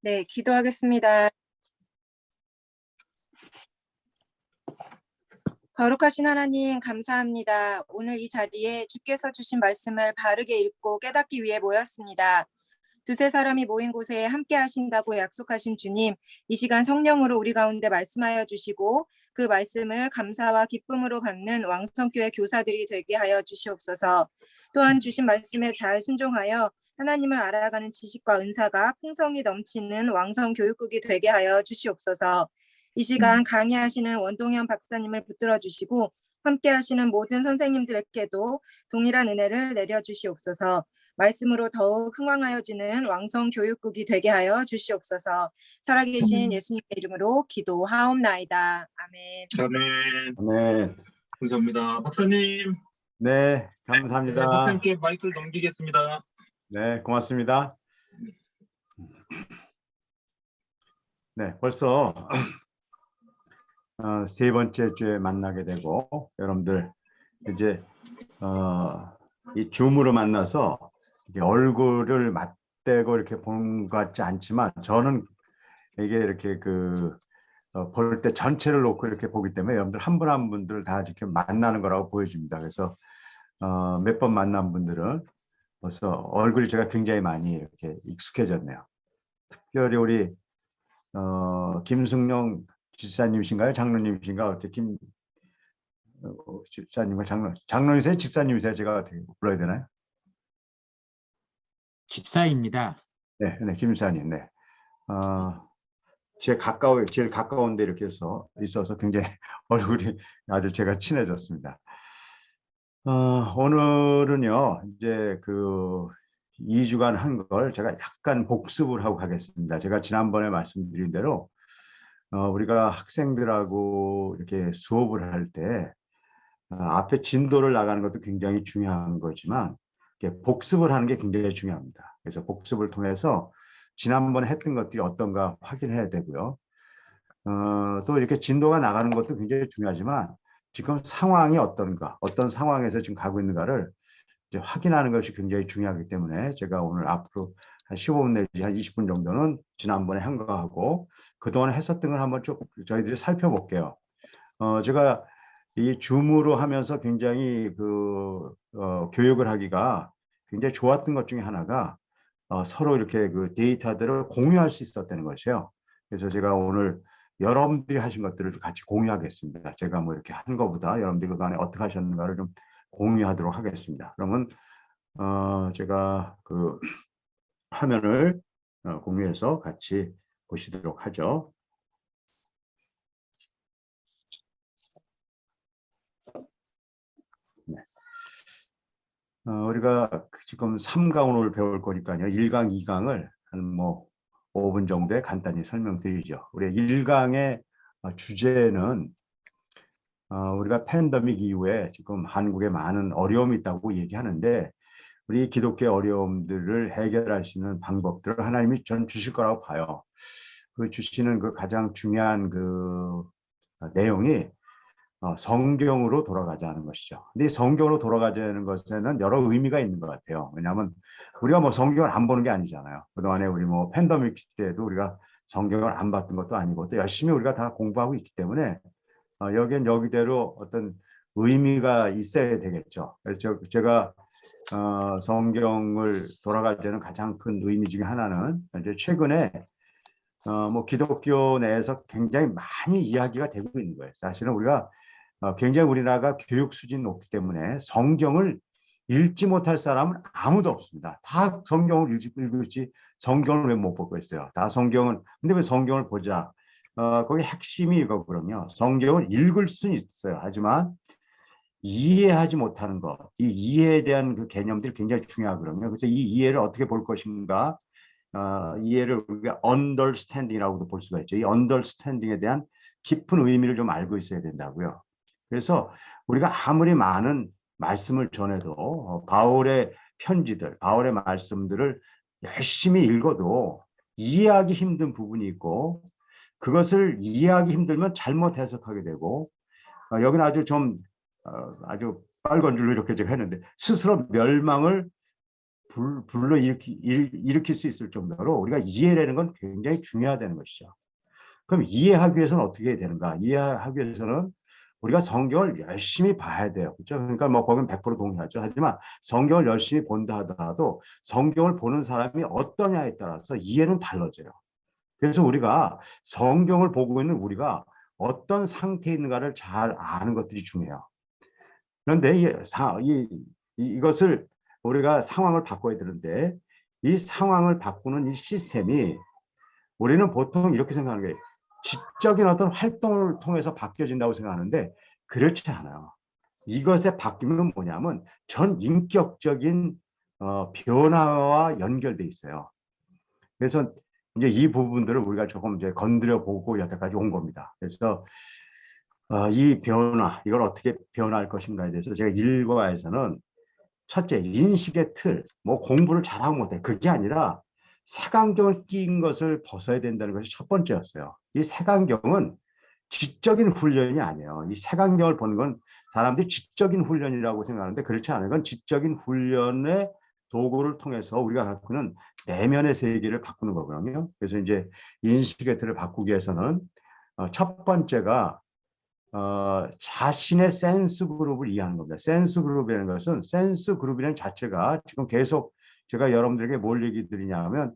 네, 기도하겠습니다. 거룩하신 하나님, 감사합니다. 오늘 이 자리에 주께서 주신 말씀을 바르게 읽고 깨닫기 위해 모였습니다. 두세 사람이 모인 곳에 함께 하신다고 약속하신 주님, 이 시간 성령으로 우리 가운데 말씀하여 주시고 그 말씀을 감사와 기쁨으로 받는 왕성교회 교사들이 되게 하여 주시옵소서. 또한 주신 말씀에 잘 순종하여 하나님을 알아가는 지식과 은사가 풍성히 넘치는 왕성 교육국이 되게 하여 주시옵소서. 이 시간 강의하시는 원동현 박사님을 붙들어 주시고 함께 하시는 모든 선생님들에게도 동일한 은혜를 내려 주시옵소서. 말씀으로 더욱 흥왕하여지는 왕성 교육국이 되게 하여 주시옵소서. 살아계신 예수님의 이름으로 기도하옵나이다. 아멘. 아멘. 네, 감사합니다. 박사님. 네, 감사합니다. 네, 박사님께 마이크를 넘기겠습니다. 네, 고맙습니다. 네, 벌써 세 번째 주에 만나게 되고 여러분들 이제 이 줌으로 만나서 이렇게 얼굴을 맞대고 이렇게 보는 것 같지 않지만 저는 이게 이렇게 볼 때 전체를 놓고 이렇게 보기 때문에 여러분들 한 분 한 분들 다 이렇게 만나는 거라고 보여집니다. 그래서 몇 번 만난 분들은 벌써 얼굴이 제가 굉장히 많이 이렇게 익숙해졌네요. 특별히 우리 김승용 집사님이신가요? 장로님이신가? 어떻게 집사님과 장로님이세요? 집사님이세요? 제가 어떻게 불러야 되나요? 집사입니다. 네, 네, 김사님. 네. 제일 가까운 데 이렇게 있어서 굉장히 얼굴이 아주 제가 친해졌습니다. 오늘은요, 이제 2주간 한 걸 제가 약간 복습을 하고 가겠습니다. 제가 지난번에 말씀드린 대로, 우리가 학생들하고 이렇게 수업을 할 때, 앞에 진도를 나가는 것도 굉장히 중요한 거지만, 이렇게 복습을 하는 게 굉장히 중요합니다. 그래서 복습을 통해서 지난번에 했던 것들이 어떤가 확인해야 되고요. 또 이렇게 진도가 나가는 것도 굉장히 중요하지만, 지금 상황이 어떤가, 어떤 상황에서 지금 가고 있는가를 이제 확인하는 것이 굉장히 중요하기 때문에 제가 오늘 앞으로 한 15분 내지 한 20분 정도는 지난번에 한 거하고 그동안 했었던 걸 한번 쭉 저희들이 살펴볼게요. 제가 이 줌으로 하면서 굉장히 교육을 하기가 굉장히 좋았던 것 중에 하나가 서로 이렇게 데이터들을 공유할 수 있었다는 것이에요. 그래서 제가 오늘 여러분들이 하신 것들을 같이 공유하겠습니다. 제가 뭐 이렇게 한 것보다 여러분들이 그간에 어떻게 하셨는가를 좀 공유하도록 하겠습니다. 그러면 제가 화면을 공유해서 같이 보시도록 하죠. 네. 우리가 지금 3강을 배울 거니까요. 1강, 2강을 한 5분 정도에 간단히 설명드리죠. 우리 1강의 주제는 우리가 팬데믹 이후에 지금 한국에 많은 어려움이 있다고 얘기하는데 우리 기독교의 어려움들을 해결할 수 있는 방법들을 하나님이 전 주실 거라고 봐요. 주시는 가장 중요한 내용이 성경으로 돌아가자는 것이죠. 근데 이 성경으로 돌아가자는 것에는 여러 의미가 있는 것 같아요. 왜냐하면 우리가 성경을 안 보는 게 아니잖아요. 그동안에 우리 팬데믹 때도 우리가 성경을 안 봤던 것도 아니고 또 열심히 우리가 다 공부하고 있기 때문에 여기엔 여기대로 어떤 의미가 있어야 되겠죠. 그래서 제가 성경을 돌아가자는 가장 큰 의미 중에 하나는 이제 최근에 기독교 내에서 굉장히 많이 이야기가 되고 있는 거예요. 사실은 우리가 굉장히 우리나라가 교육 수준이 높기 때문에 성경을 읽지 못할 사람은 아무도 없습니다. 다 성경을 읽을지 성경을 왜 못 보고 있어요. 다 성경은 근데 왜 성경을 보자? 거기 핵심이 이거거든요. 성경을 읽을 수는 있어요. 하지만 이해하지 못하는 것, 이 이해에 대한 개념들이 굉장히 중요하거든요. 그래서 이 이해를 어떻게 볼 것인가? 이해를 우리가 understanding이라고도 볼 수가 있죠. 이 understanding에 대한 깊은 의미를 좀 알고 있어야 된다고요. 그래서 우리가 아무리 많은 말씀을 전해도 바울의 편지들, 바울의 말씀들을 열심히 읽어도 이해하기 힘든 부분이 있고 그것을 이해하기 힘들면 잘못 해석하게 되고 여기는 아주 아주 빨간 줄로 이렇게 제가 했는데 스스로 멸망을 불러 일으킬 수 있을 정도로 우리가 이해라는 건 굉장히 중요하다는 것이죠. 그럼 이해하기 위해서는 어떻게 해야 되는가? 이해하기 위해서는 우리가 성경을 열심히 봐야 돼요. 그렇죠? 그러니까 뭐 거기는 100% 동의하죠. 하지만 성경을 열심히 본다 하더라도 성경을 보는 사람이 어떠냐에 따라서 이해는 달라져요. 그래서 우리가 성경을 보고 있는 우리가 어떤 상태에 있는가를 잘 아는 것들이 중요해요. 그런데 이것을 우리가 상황을 바꿔야 되는데 이 상황을 바꾸는 이 시스템이 우리는 보통 이렇게 생각하는 거예요. 지적인 어떤 활동을 통해서 바뀌어진다고 생각하는데 그렇지 않아요. 이것의 바뀜은 뭐냐면 전 인격적인 변화와 연결돼 있어요. 그래서 이제 이 부분들을 우리가 조금 이제 건드려 보고 여태까지 온 겁니다. 그래서 이 변화, 이걸 어떻게 변화할 것인가에 대해서 제가 일과에서는 첫째, 인식의 틀, 뭐 공부를 잘하고 못해. 그게 아니라 색안경을 낀 것을 벗어야 된다는 것이 첫 번째였어요. 이 색안경은 지적인 훈련이 아니에요. 이 색안경을 보는 건 사람들이 지적인 훈련이라고 생각하는데 그렇지 않아요. 건 지적인 훈련의 도구를 통해서 우리가 갖고 있는 내면의 세계를 바꾸는 거거든요. 그래서 이제 인식의 틀을 바꾸기 위해서는 첫 번째가 자신의 센스 그룹을 이해하는 겁니다. 센스 그룹이라는 것은 센스 그룹이라는 자체가 지금 계속 제가 여러분들에게 뭘 얘기 드리냐면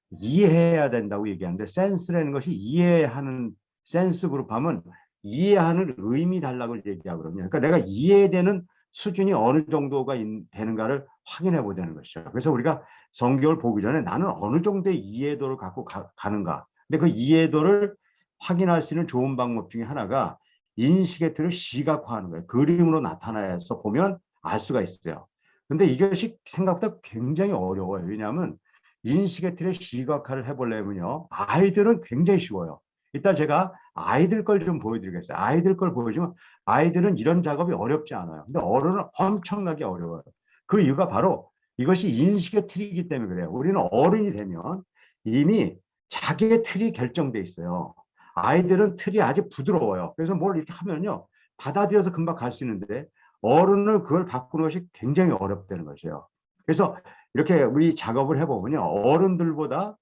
이해해야 된다고 얘기하는데 센스라는 것이 이해하는 센스 그룹 하면 이해하는 의미 달라고 얘기하거든요. 그러니까 내가 이해되는 수준이 어느 정도가 되는가를 확인해 보자는 것이죠. 그래서 우리가 성경을 보기 전에 나는 어느 정도의 이해도를 갖고 가는가. 근데 그 이해도를 확인할 수 있는 좋은 방법 중에 하나가 인식의 틀을 시각화하는 거예요. 그림으로 나타나서 보면 알 수가 있어요. 근데 이것이 생각보다 굉장히 어려워요. 왜냐하면 인식의 틀의 시각화를 해보려면요. 아이들은 굉장히 쉬워요. 이따 제가 아이들 걸 좀 보여드리겠어요. 아이들 걸 보여주면 아이들은 이런 작업이 어렵지 않아요. 근데 어른은 엄청나게 어려워요. 그 이유가 바로 이것이 인식의 틀이기 때문에 그래요. 우리는 어른이 되면 이미 자기의 틀이 결정돼 있어요. 아이들은 틀이 아직 부드러워요. 그래서 뭘 이렇게 하면요. 받아들여서 금방 갈 수 있는데 어른은 그걸 바꾸는 것이 굉장히 어렵다는 것이에요. 그래서 이렇게 우리 작업을 해보면요. 어른들보다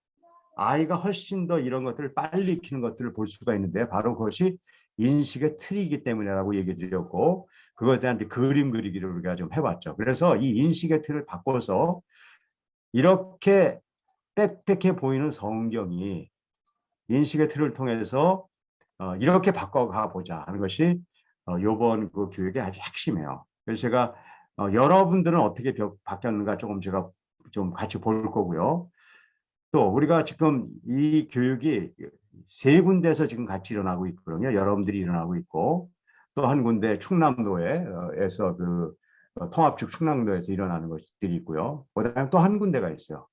아이가 훨씬 더 이런 것들을 빨리 익히는 것들을 볼 수가 있는데 바로 그것이 인식의 틀이기 때문이라고 얘기 드렸고 그거에 대한 그림 그리기를 우리가 좀 해봤죠. 그래서 이 인식의 틀을 바꿔서 이렇게 빽빽해 보이는 성경이 인식의 틀을 통해서 이렇게 바꿔가 보자 하는 것이 이번 그 교육의 아주 핵심이에요. 그래서 제가 여러분들은 어떻게 바뀌었는가 조금 제가 좀 같이 볼 거고요. 또 우리가 지금 이 교육이 세 군데에서 지금 같이 일어나고 있거든요. 여러분들이 일어나고 있고 또 한 군데 충남도에서 그 통합측 충남도에서 일어나는 것들이 있고요. 그다음에 또 한 군데가 있어요.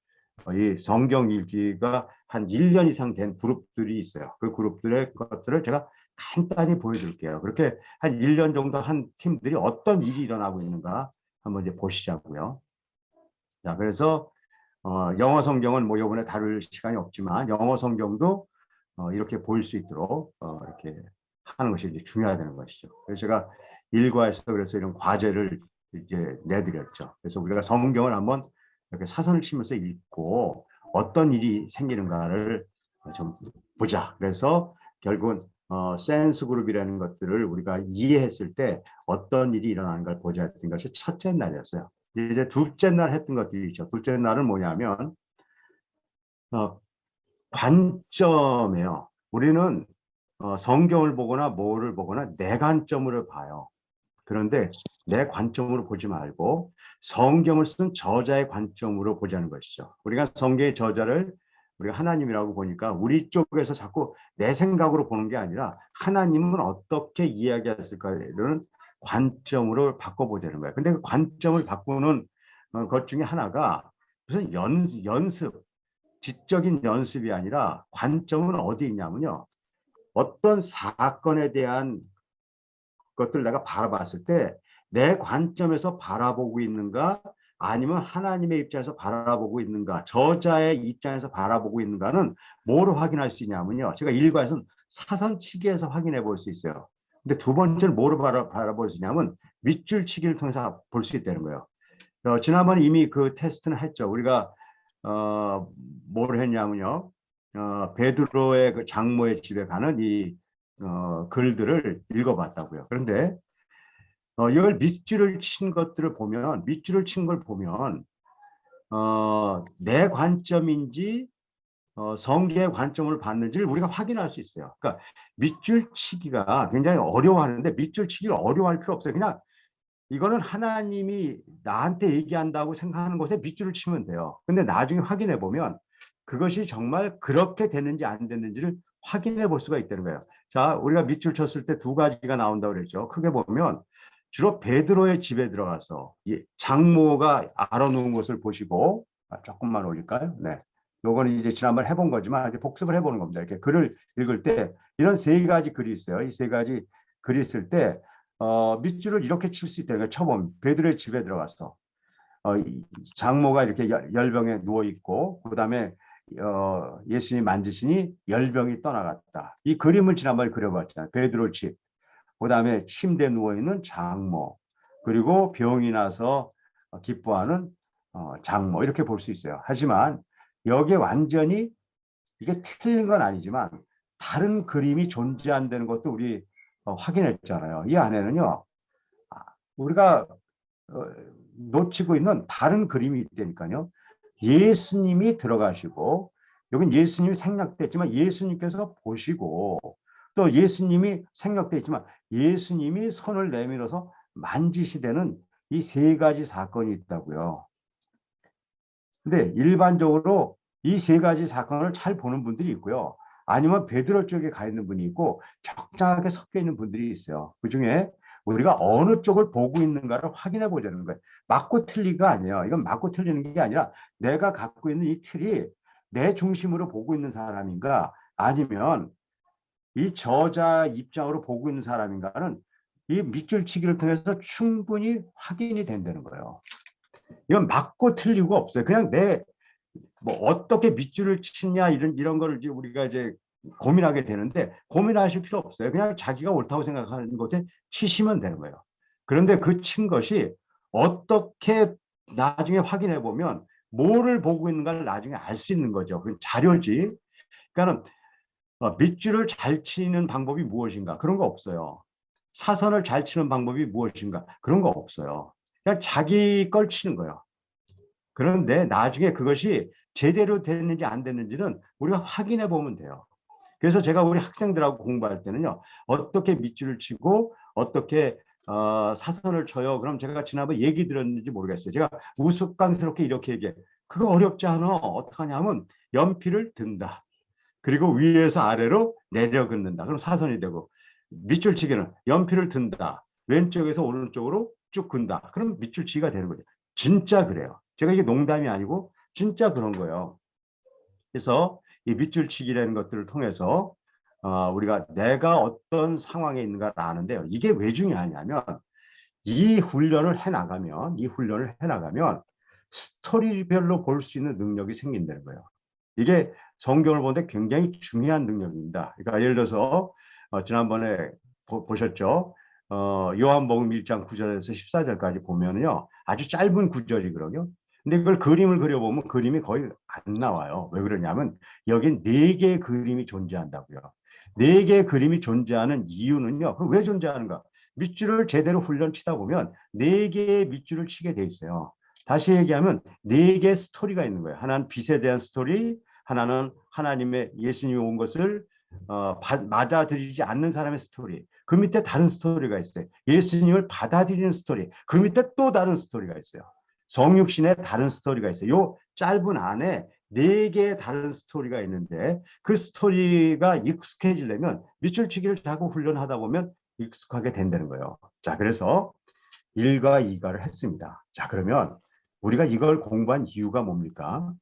이 성경 읽기가 한 1년 이상 된 그룹들이 있어요. 그 그룹들의 것들을 제가 간단히 보여드릴게요. 그렇게 한 1년 정도 한 팀들이 어떤 일이 일어나고 있는가 한번 이제 보시자고요. 자, 그래서 영어 성경은 뭐 이번에 다룰 시간이 없지만 영어 성경도 이렇게 보일 수 있도록 이렇게 하는 것이 이제 중요하다는 것이죠. 그래서 제가 일과에서 그래서 이런 과제를 이제 내드렸죠. 그래서 우리가 성경을 한번 이렇게 사선을 치면서 읽고 어떤 일이 생기는가를 좀 보자. 그래서 결국은 센스 그룹이라는 것들을 우리가 이해했을 때 어떤 일이 일어나는가를 보자 했던 것이 첫째 날이었어요. 이제 둘째 날 했던 것들이 있죠. 둘째 날은 뭐냐면 관점이에요. 우리는 성경을 보거나 뭐를 보거나 내 관점으로 봐요. 그런데 내 관점으로 보지 말고 성경을 쓴 저자의 관점으로 보자는 것이죠. 우리가 성경의 저자를 우리가 하나님이라고 보니까 우리 쪽에서 자꾸 내 생각으로 보는 게 아니라 하나님은 어떻게 이야기했을까를 관점으로 바꿔보자는 거예요. 근데 그 관점을 바꾸는 것 중에 하나가 무슨 연습, 지적인 연습이 아니라 관점은 어디 있냐면요. 어떤 사건에 대한 것들 내가 바라봤을 때 내 관점에서 바라보고 있는가 아니면 하나님의 입장에서 바라보고 있는가 저자의 입장에서 바라보고 있는가는 뭐로 확인할 수 있냐면요. 제가 일과에서는 사선치기에서 확인해 볼 수 있어요. 근데 두 번째는 뭐로 바라볼 수 있냐면 밑줄치기를 통해서 볼 수 있다는 거예요. 지난번에 이미 그 테스트는 했죠. 우리가 뭘 했냐면요. 베드로의 그 장모의 집에 가는 이 글들을 읽어봤다고요. 그런데 이걸 밑줄을 친 것들을 보면, 밑줄을 친 걸 보면 내 관점인지 성경의 관점을 봤는지를 우리가 확인할 수 있어요. 그러니까 밑줄 치기가 굉장히 어려워하는데 밑줄 치기를 어려워할 필요 없어요. 그냥 이거는 하나님이 나한테 얘기한다고 생각하는 것에 밑줄을 치면 돼요. 근데 나중에 확인해 보면 그것이 정말 그렇게 됐는지 안 됐는지를 확인해 볼 수가 있다는 거예요. 자, 우리가 밑줄 쳤을 때 두 가지가 나온다고 그랬죠. 크게 보면 주로 베드로의 집에 들어가서 이 장모가 알아놓은 것을 보시고, 조금만 올릴까요? 네. 요거는 이제 지난번 해본 거지만 이제 복습을 해보는 겁니다. 이렇게 글을 읽을 때 이런 세 가지 글이 있어요. 이 세 가지 글이 있을 때 밑줄을 이렇게 칠 수 있다는 거예요. 처음 베드로의 집에 들어가서 장모가 이렇게 열병에 누워 있고, 그다음에 예수님 만지시니 열병이 떠나갔다. 이 그림을 지난번에 그려봤잖아요. 베드로 집, 그다음에 침대에 누워 있는 장모, 그리고 병이 나서 기뻐하는 장모, 이렇게 볼 수 있어요. 하지만 여기에 완전히 이게 틀린 건 아니지만 다른 그림이 존재한다는 것도 우리 확인했잖아요. 이 안에는요, 우리가 놓치고 있는 다른 그림이 있다니까요. 예수님이 들어가시고, 여긴 예수님이 생략됐지만 예수님께서 보시고, 또 예수님이 생략됐지만 예수님이 손을 내밀어서 만지시되는 이 세 가지 사건이 있다고요. 근데 일반적으로 이 세 가지 사건을 잘 보는 분들이 있고요. 아니면 베드로 쪽에 가 있는 분이 있고 적당하게 섞여 있는 분들이 있어요. 그중에 우리가 어느 쪽을 보고 있는가를 확인해 보자는 거예요. 맞고 틀리가 아니에요. 이건 맞고 틀리는 게 아니라 내가 갖고 있는 이 틀이 내 중심으로 보고 있는 사람인가, 아니면 이 저자 입장으로 보고 있는 사람인가는 이 밑줄치기를 통해서 충분히 확인이 된다는 거예요. 이건 맞고 틀리고 없어요. 그냥 내 뭐 어떻게 밑줄을 치냐 이런 거를 이제 우리가 이제 고민하게 되는데, 고민하실 필요 없어요. 그냥 자기가 옳다고 생각하는 것에 치시면 되는 거예요. 그런데 그 친 것이 어떻게 나중에 확인해 보면 뭐를 보고 있는가를 나중에 알 수 있는 거죠. 그 자료지. 그러니까는 밑줄을 잘 치는 방법이 무엇인가? 그런 거 없어요. 사선을 잘 치는 방법이 무엇인가? 그런 거 없어요. 그냥 자기 걸 치는 거예요. 그런데 나중에 그것이 제대로 됐는지 안 됐는지는 우리가 확인해 보면 돼요. 그래서 제가 우리 학생들하고 공부할 때는요, 어떻게 밑줄을 치고 어떻게 사선을 쳐요. 그럼 제가 지난번에 얘기 들었는지 모르겠어요. 제가 우스꽝스럽게 이렇게 얘기해. 그거 어렵지 않아. 어떻게 하냐면 연필을 든다. 그리고 위에서 아래로 내려 긋는다. 그럼 사선이 되고, 밑줄치기는 연필을 든다. 왼쪽에서 오른쪽으로 쭉 긋는다. 그럼 밑줄치기가 되는 거죠. 진짜 그래요. 제가 이게 농담이 아니고 진짜 그런 거예요. 그래서 이 밑줄치기라는 것들을 통해서 우리가 내가 어떤 상황에 있는가를 아는데요. 이게 왜 중요하냐면 이 훈련을 해나가면 스토리별로 볼 수 있는 능력이 생긴다는 거예요. 이게 성경을 보는데 굉장히 중요한 능력입니다. 그러니까 예를 들어서 지난번에 보셨죠? 요한복음 1장 9절에서 14절까지 보면요, 아주 짧은 구절이거든요. 근데 그걸 그림을 그려보면 그림이 거의 안 나와요. 왜 그러냐면 여긴 네 개의 그림이 존재한다고요. 네 개의 그림이 존재하는 이유는요, 그럼 왜 존재하는가? 밑줄을 제대로 훈련치다 보면 네 개의 밑줄을 치게 돼 있어요. 다시 얘기하면 네 개의 스토리가 있는 거예요. 하나는 빛에 대한 스토리, 하나는 하나님의 예수님이 온 것을 받아들이지 않는 사람의 스토리, 그 밑에 다른 스토리가 있어요. 예수님을 받아들이는 스토리, 그 밑에 또 다른 스토리가 있어요. 성육신의 다른 스토리가 있어요. 요 짧은 안에 네 개의 다른 스토리가 있는데, 그 스토리가 익숙해지려면 밑줄치기를 자꾸 훈련하다 보면 익숙하게 된다는 거예요. 자, 그래서 1과 2가를 했습니다. 자, 그러면 우리가 이걸 공부한 이유가 뭡니까?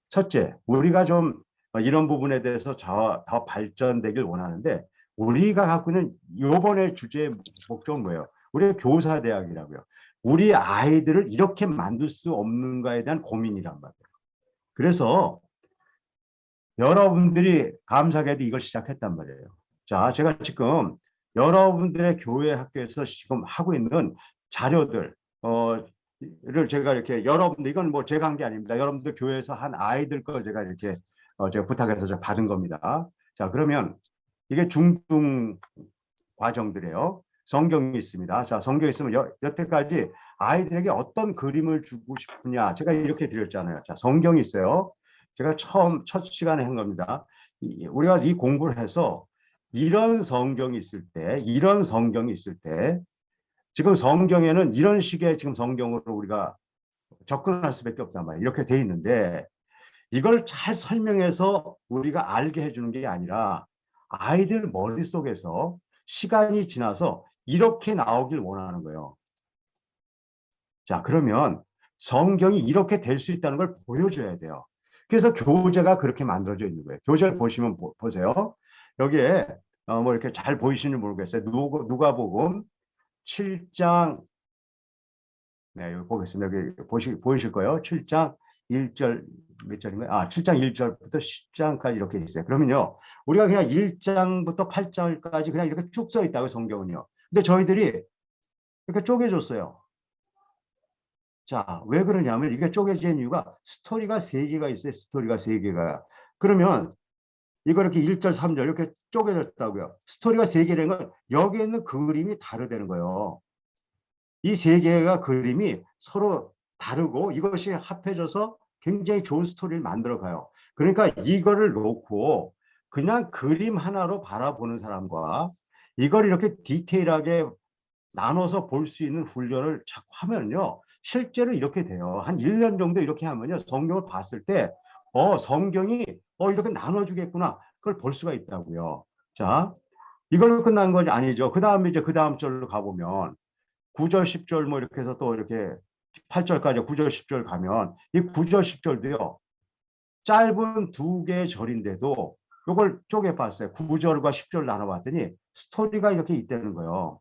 첫째, 우리가 좀 이런 부분에 대해서 더 발전되길 원하는데, 우리가 갖고 있는 이번에 주제의 목적은 뭐예요? 우리가 교사대학이라고요. 우리 아이들을 이렇게 만들 수 없는가에 대한 고민이란 말이에요. 그래서 여러분들이 감사하게도 이걸 시작했단 말이에요. 자, 제가 지금 여러분들의 교회 학교에서 지금 하고 있는 자료들, 제가 이렇게 여러분들 이건 뭐 제가 한 게 아닙니다. 여러분들 교회에서 한 아이들 걸 제가 이렇게 제가 부탁해서 제가 받은 겁니다. 자, 그러면 이게 중등 과정들이에요. 성경이 있습니다. 자, 성경이 있으면 여태까지 아이들에게 어떤 그림을 주고 싶으냐 제가 이렇게 드렸잖아요. 자, 성경이 있어요. 제가 첫 시간에 한 겁니다. 우리가 이 공부를 해서 이런 성경이 있을 때, 이런 성경이 있을 때 지금 성경에는 이런 식의 지금 성경으로 우리가 접근할 수밖에 없단 말이에요. 이렇게 돼 있는데 이걸 잘 설명해서 우리가 알게 해주는 게 아니라 아이들 머릿속에서 시간이 지나서 이렇게 나오길 원하는 거예요. 자, 그러면 성경이 이렇게 될 수 있다는 걸 보여줘야 돼요. 그래서 교재가 그렇게 만들어져 있는 거예요. 교재를 보시면 보세요. 여기에 뭐 이렇게 잘 보이시는지 모르겠어요. 누가복음 7장, 네, 여기 보겠습니다. 여기 보이실 거예요. 7장 1절 몇 절인가요? 7장 1절부터 10장까지 이렇게 있어요. 그러면요, 우리가 그냥 1장부터 8장까지 그냥 이렇게 쭉 써 있다고 성경은요. 근데 저희들이 이렇게 쪼개줬어요. 자, 왜 그러냐면 이게 쪼개진 이유가 스토리가 3개가 있어요. 스토리가 3개가. 그러면 이거 이렇게 1절, 3절 이렇게 쪼개졌다고요. 스토리가 3개라는 건 여기 있는 그림이 다르다는 거예요. 이 3개가 그림이 서로 다르고 이것이 합해져서 굉장히 좋은 스토리를 만들어 가요. 그러니까 이거를 놓고 그냥 그림 하나로 바라보는 사람과 이걸 이렇게 디테일하게 나눠서 볼 수 있는 훈련을 자꾸 하면요. 실제로 이렇게 돼요. 한 1년 정도 이렇게 하면요. 성경을 봤을 때 성경이 이렇게 나눠주겠구나. 그걸 볼 수가 있다고요. 자, 이걸로 끝난 건 아니죠. 그 다음에 이제 그 다음 절로 가보면 9절, 10절 뭐 이렇게 해서 또 이렇게 8절까지 9절, 10절 가면 이 9절, 10절도요. 짧은 2개의 절인데도 이걸 쪼개봤어요. 9절과 10절 나눠봤더니 스토리가 이렇게 있다는 거예요.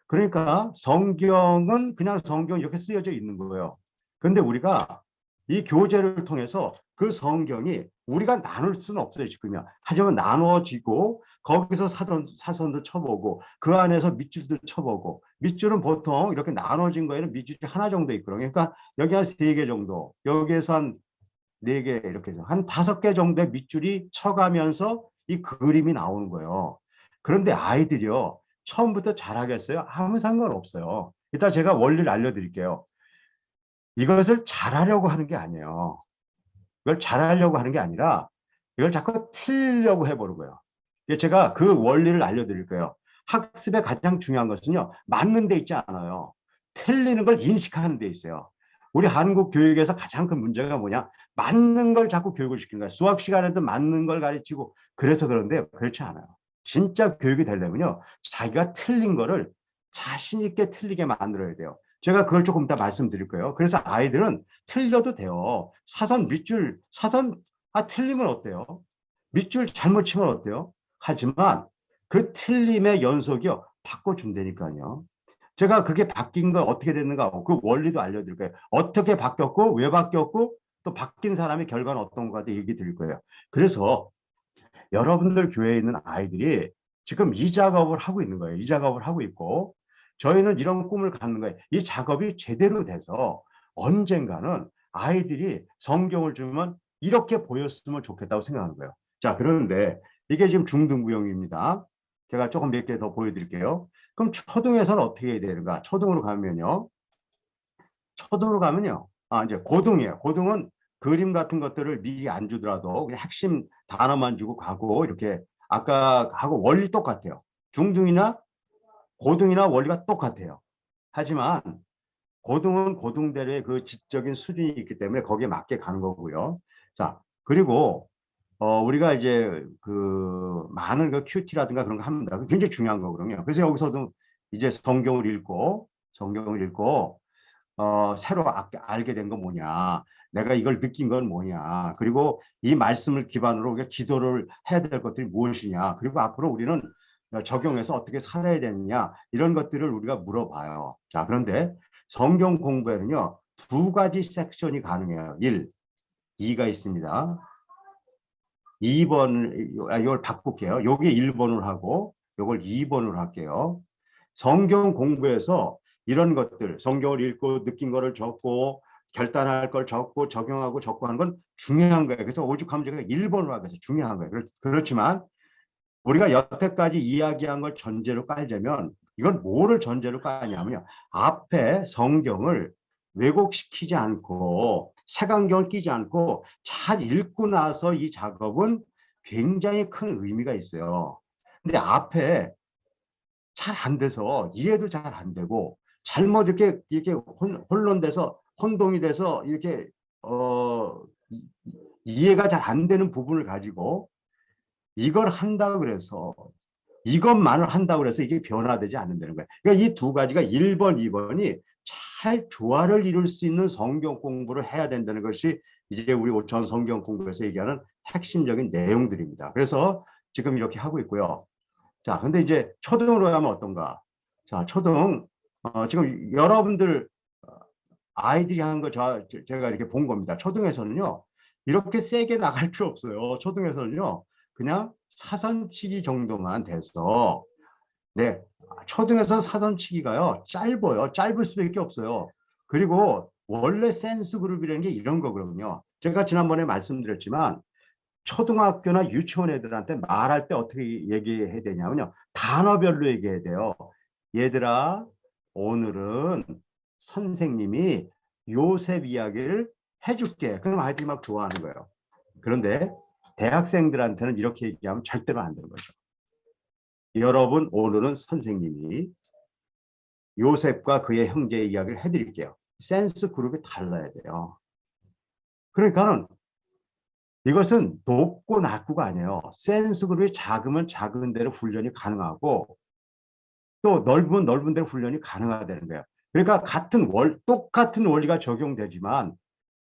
그러니까 성경은 그냥 성경 이렇게 쓰여져 있는 거예요. 그런데 우리가 이 교재를 통해서 그 성경이 우리가 나눌 수는 없어요, 지금이야. 하지만 나눠지고 거기서 사선도 쳐보고 그 안에서 밑줄도 쳐보고 밑줄은 보통 이렇게 나눠진 거에는 밑줄이 하나 정도 있거든요. 그러니까 여기 한 3개 정도, 여기에서 한 4개 이렇게 해서 한 5개 정도의 밑줄이 쳐가면서 이 그림이 나오는 거예요. 그런데 아이들이요. 처음부터 잘하겠어요? 아무 상관없어요. 이따 제가 원리를 알려드릴게요. 이것을 잘하려고 하는 게 아니에요. 이걸 잘하려고 하는 게 아니라 이걸 자꾸 틀려고 해보는 거예요. 제가 그 원리를 알려드릴 거예요. 학습의 가장 중요한 것은요. 맞는 데 있지 않아요. 틀리는 걸 인식하는 데 있어요. 우리 한국 교육에서 가장 큰 문제가 뭐냐? 맞는 걸 자꾸 교육을 시키는 거예요. 수학 시간에도 맞는 걸 가르치고 그래서 그런데 그렇지 않아요. 진짜 교육이 되려면요. 자기가 틀린 거를 자신 있게 틀리게 만들어야 돼요. 제가 그걸 조금 이따 말씀드릴 거예요. 그래서 아이들은 틀려도 돼요. 사선 밑줄 틀리면 어때요? 밑줄 잘못 치면 어때요? 하지만 그 틀림의 연속이요. 바꿔준다니까요. 제가 그게 바뀐 거 어떻게 됐는가 그 원리도 알려드릴 거예요. 어떻게 바뀌었고 왜 바뀌었고 또 바뀐 사람의 결과는 어떤 건가 얘기 드릴 거예요. 그래서 여러분들 교회에 있는 아이들이 지금 이 작업을 하고 있는 거예요. 이 작업을 하고 있고 저희는 이런 꿈을 갖는 거예요. 이 작업이 제대로 돼서 언젠가는 아이들이 성경을 주면 이렇게 보였으면 좋겠다고 생각하는 거예요. 자, 그런데 이게 지금 중등부형입니다. 제가 조금 몇 개 더 보여드릴게요. 그럼 초등에서는 어떻게 해야 되는가? 초등으로 가면요. 이제 고등이에요. 고등은 그림 같은 것들을 미리 안 주더라도 그냥 핵심 단어만 주고 가고 이렇게 아까 하고 원리 똑같아요. 중등이나 고등이나 원리가 똑같아요. 하지만 고등은 고등대로의 그 지적인 수준이 있기 때문에 거기에 맞게 가는 거고요. 자, 그리고 우리가 이제 그 많은 그 큐티라든가 그런 거 합니다. 굉장히 중요한 거거든요. 그래서 여기서도 이제 성경을 읽고 새로 알게 된 건 뭐냐, 내가 이걸 느낀 건 뭐냐, 그리고 이 말씀을 기반으로 우리가 기도를 해야 될 것들이 무엇이냐, 그리고 앞으로 우리는 적용해서 어떻게 살아야 되느냐, 이런 것들을 우리가 물어봐요. 자, 그런데 성경 공부에는요 2가지 섹션이 가능해요. 2가 있습니다. 2번, 이걸 바꿀게요. 요게 1번으로 하고 요걸 2번으로 할게요. 성경 공부에서 이런 것들 성경을 읽고 느낀 거를 적고 결단할 걸 적고 적용하고 적고 하는 건 중요한 거예요. 그래서 오죽하면 제가 1번으로 하겠어요. 중요한 거예요. 그렇지만 우리가 여태까지 이야기한 걸 전제로 깔자면 이건 뭐를 전제로 까냐면요. 앞에 성경을 왜곡시키지 않고 색안경을 끼지 않고 잘 읽고 나서 이 작업은 굉장히 큰 의미가 있어요. 근데 앞에 잘 안 돼서 이해도 잘 안 되고 잘못 이렇게 혼론돼서 혼동이 돼서 이렇게 이해가 잘 안 되는 부분을 가지고 이걸 한다 그래서 이것만을 한다 그래서 이게 변화되지 않는다는 거예요. 그러니까 이 두 가지가 1번, 2번이 잘 조화를 이룰 수 있는 성경 공부를 해야 된다는 것이 이제 우리 오차원 성경 공부에서 얘기하는 핵심적인 내용들입니다. 그래서 지금 이렇게 하고 있고요. 자, 근데 이제 초등으로 가면 어떤가? 자, 초등 지금 여러분들 아이들이 하는 거 제가 이렇게 본 겁니다. 초등에서는요. 이렇게 세게 나갈 필요 없어요. 초등에서는요. 그냥 사선치기 정도만 돼서 네, 초등에서 사선치기가요. 짧아요. 짧을 수밖에 없어요. 그리고 원래 센스 그룹이라는 게 이런 거거든요. 제가 지난번에 말씀드렸지만 초등학교나 유치원 애들한테 말할 때 어떻게 얘기해야 되냐면요. 단어별로 얘기해야 돼요. 얘들아, 오늘은 선생님이 요셉 이야기를 해줄게. 그럼 아이들이 막 좋아하는 거예요. 그런데 대학생들한테는 이렇게 얘기하면 절대로 안 되는 거죠. 여러분, 오늘은 선생님이 요셉과 그의 형제의 이야기를 해드릴게요. 센스 그룹이 달라야 돼요. 그러니까는 이것은 높고 낮고가 아니에요. 센스 그룹이 작으면 작은 대로 훈련이 가능하고 또 넓으면 넓은 대로 훈련이 가능하다는 거예요. 그러니까 똑같은 원리가 적용되지만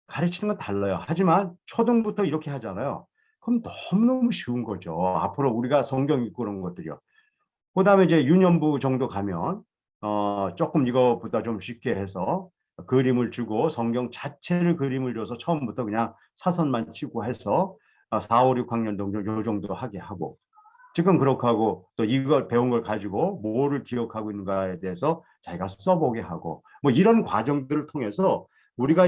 가르치는 건 달라요. 하지만 초등부터 이렇게 하잖아요. 그럼 너무너무 쉬운 거죠. 앞으로 우리가 성경 읽고 그런 것들이요. 그다음에 이제 유년부 정도 가면 조금 이거보다 좀 쉽게 해서 그림을 주고 성경 자체를 그림을 줘서 처음부터 그냥 사선만 치고 해서 4, 5, 6학년 정도 요 정도 하게 하고 지금 그렇게 하고 또 이걸 배운 걸 가지고 뭐를 기억하고 있는가에 대해서 자기가 써보게 하고 뭐 이런 과정들을 통해서 우리가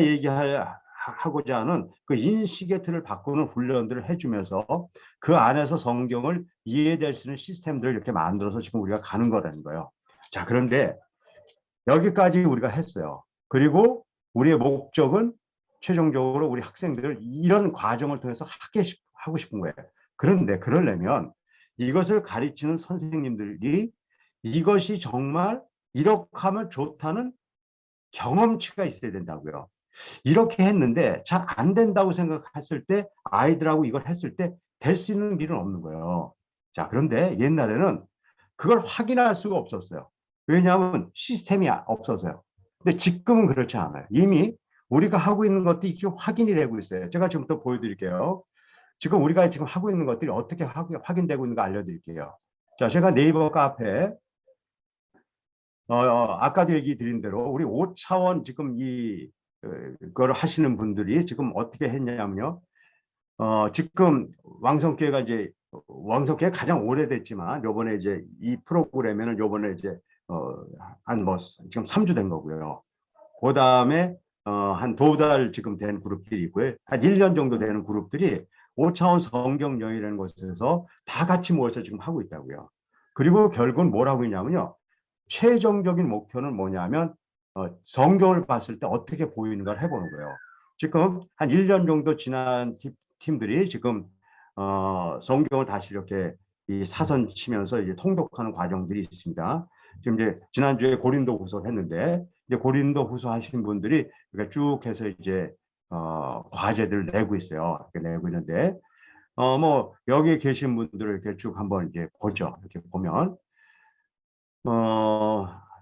하고자 하는 그 인식의 틀을 바꾸는 훈련들을 해주면서 그 안에서 성경을 이해될 수 있는 시스템들을 이렇게 만들어서 지금 우리가 가는 거라는 거예요. 자, 그런데 여기까지 우리가 했어요. 그리고 우리의 목적은 최종적으로 우리 학생들을 이런 과정을 통해서 하고 싶은 거예요. 그런데 그러려면 이것을 가르치는 선생님들이 이것이 정말 이렇게 하면 좋다는 경험치가 있어야 된다고요. 이렇게 했는데 잘 안 된다고 생각했을 때 아이들하고 이걸 했을 때 될 수 있는 길은 없는 거예요. 자, 그런데 옛날에는 그걸 확인할 수가 없었어요. 왜냐하면 시스템이 없어서요. 근데 지금은 그렇지 않아요. 이미 우리가 하고 있는 것들이 지금 확인이 되고 있어요. 제가 지금부터 보여드릴게요. 지금 우리가 지금 하고 있는 것들이 어떻게 확인되고 있는가 알려드릴게요. 자, 제가 네이버 카페 아까도 얘기 드린 대로 우리 5차원 지금 그걸 하시는 분들이 지금 어떻게 했냐면요. 지금 왕성교회가 이제 왕성교회 가장 오래됐지만 요번에 이제 이 프로그램에는 요번에 이제 한 뭐 지금 3주 된 거고요. 그다음에 한 2달 지금 된 그룹들이 있고요. 한 1년 정도 되는 그룹들이 5차원 성경 여행이라는 곳에서 다 같이 모여서 지금 하고 있다고요. 그리고 결국은 뭐라고 있냐면요. 최종적인 목표는 뭐냐면 성경을 봤을 때 어떻게 보이는가를 해보는 거예요. 지금 한 1년 정도 지난 팀들이 지금 성경을 다시 이렇게 이 사선 치면서 이제 통독하는 과정들이 있습니다. 지금 이제 지난주에 고린도후서 했는데 이제 고린도후서 하신 분들이 이렇게 쭉 해서 이제 과제들을 내고 있어요. 이렇게 내고 있는데 뭐 여기 계신 분들을 이렇게 쭉 한번 이제 보죠. 이렇게 보면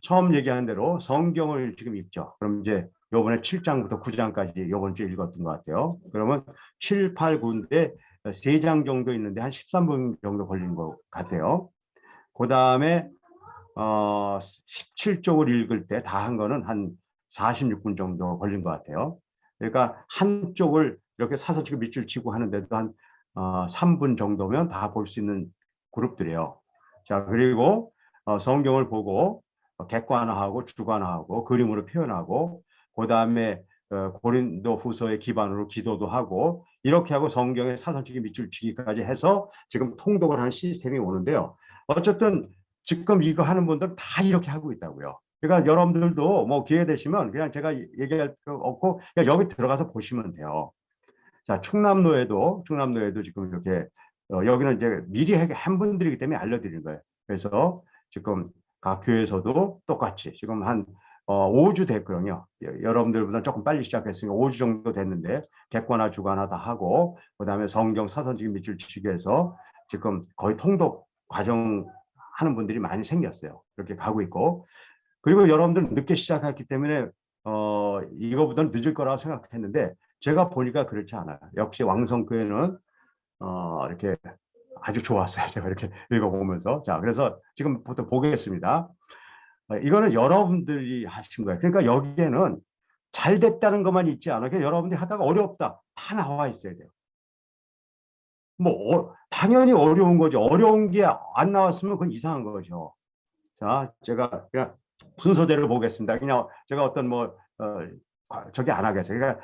처음 얘기한 대로 성경을 지금 읽죠. 그럼 이제 요번에 7장부터 9장까지 요번 주에 읽었던 것 같아요. 그러면 7, 8, 9인데 3장 정도 있는데 한 13분 정도 걸린 것 같아요. 그 다음에 17쪽을 읽을 때 다 한 거는 한 46분 정도 걸린 것 같아요. 그러니까 한쪽을 이렇게 사서 치고 밑줄 치고 하는데도 한 3분 정도면 다 볼 수 있는 그룹들이에요. 자, 그리고 성경을 보고 객관화하고 주관화하고 그림으로 표현하고 그다음에 고린도 후서의 기반으로 기도도 하고 이렇게 하고 성경의 사선치기 밑줄치기까지 해서 지금 통독을 하는 시스템이 오는데요. 어쨌든 지금 이거 하는 분들은 다 이렇게 하고 있다고요. 그러니까 여러분들도 뭐 기회 되시면 그냥 제가 얘기할 거 없고 그냥 여기 들어가서 보시면 돼요. 자, 충남로에도 지금 이렇게 여기는 이제 미리 한 분들이기 때문에 알려드리는 거예요. 그래서 지금 각 교회에서도 똑같이 지금 한 5주 됐거든요. 여러분들보다 조금 빨리 시작했으니까 5주 정도 됐는데 객관화 주관화 다 하고 그다음에 성경 사선치기 밑줄치기해서 지금 거의 통독 과정 하는 분들이 많이 생겼어요. 그렇게 가고 있고 그리고 여러분들 늦게 시작했기 때문에 이거보다는 늦을 거라고 생각했는데 제가 보니까 그렇지 않아요. 역시 왕성교회는 이렇게 아주 좋았어요. 제가 이렇게 읽어보면서. 자, 그래서 지금부터 보겠습니다. 이거는 여러분들이 하신 거예요. 그러니까 여기에는 잘 됐다는 것만 있지 않아요. 여러분들이 하다가 어렵다. 다 나와 있어야 돼요. 뭐, 당연히 어려운 거죠. 어려운 게 안 나왔으면 그건 이상한 거죠. 자, 제가 그냥 순서대로 보겠습니다. 그냥 제가 어떤 저기 안 하겠어요. 그러니까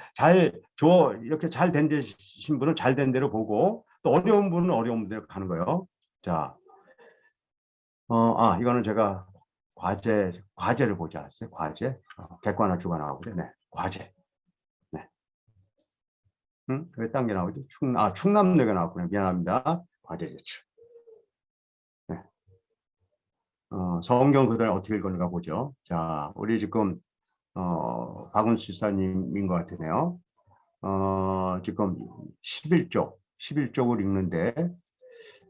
이렇게 잘 된 되신 분은 잘 된 대로 보고 또 어려운 분은 어려운 대로 가는 거예요. 자, 이거는 제가 과제를 보지 않았어요. 과제. 객관화 주관화하고 네, 과제. 네. 왜 딴 게 나오지? 충남내가 나왔군요. 미안합니다. 과제 제출. 네. 성경 그대로 어떻게 읽었는가 보죠. 자, 우리 지금 박은수 지사님인 것 같으네요. 지금 11쪽을 읽는데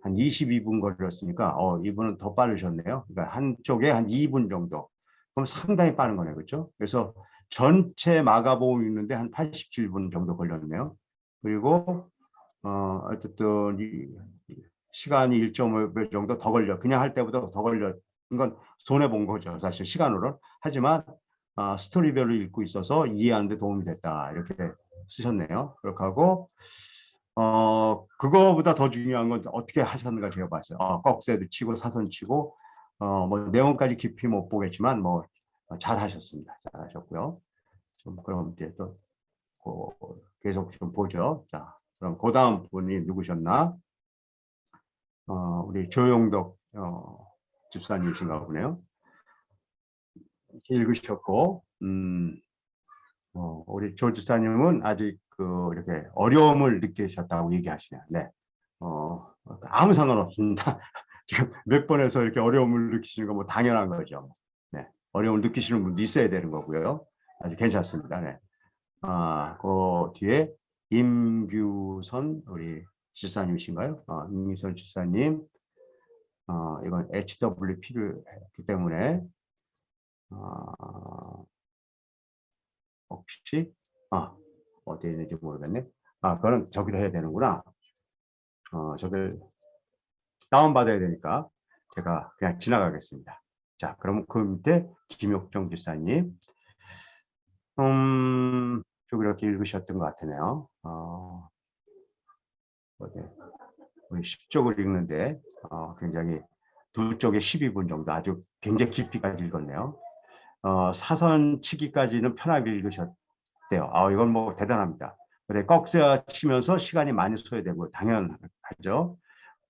한 22분 걸렸으니까 이분은 더 빠르셨네요. 그러니까 한쪽에 한 2분 정도. 그럼 상당히 빠른 거네요. 그렇죠? 그래서 전체 마가복음 읽는데 한 87분 정도 걸렸네요. 그리고 어쨌든 시간이 1.5배 정도 더 걸려. 그냥 할 때보다 더 걸려. 이건 손해 본 거죠. 사실 시간으로. 하지만 스토리별로 읽고 있어서 이해하는 데 도움이 됐다. 이렇게 쓰셨네요. 그렇게 하고 그거보다 더 중요한 건 어떻게 하셨는가 제가 봤어요. 꺽쇠도 치고 사선 치고 뭐 내용까지 깊이 못 보겠지만 뭐 잘 하셨습니다. 잘 하셨고요. 좀 그럼 이제 또 계속 좀 보죠. 자, 그럼 그 다음 분이 누구셨나? 우리 조용덕 집사님이신가 보네요. 읽으셨고, 우리 조 집사님은 아직 이렇게 어려움을 느끼셨다고 얘기하시네요. 네. 아무 상관없습니다. 지금 몇 번에서 이렇게 어려움을 느끼시는 거 뭐 당연한 거죠. 네. 어려움을 느끼시는 분도 있어야 되는 거고요. 아주 괜찮습니다. 네. 그 뒤에 임규선 우리 지사님이신가요? 임규선 지사님. 이건 HWP를 했기 때문에 혹시 어디에 있는지 모르겠네. 그거는 저기로 해야 되는구나. 저걸 다운받아야 되니까 제가 그냥 지나가겠습니다. 자, 그럼 그 밑에 김욕정 지사님. 쭉 이렇게 읽으셨던 것 같으네요. 우리 10쪽을 읽는데 굉장히 두 쪽에 12분 정도 아주 굉장히 깊이까지 읽었네요. 사선 치기까지는 편하게 읽으셨대요. 이건 뭐 대단합니다. 그래, 꺽쇠 치면서 시간이 많이 소요되고 당연하죠.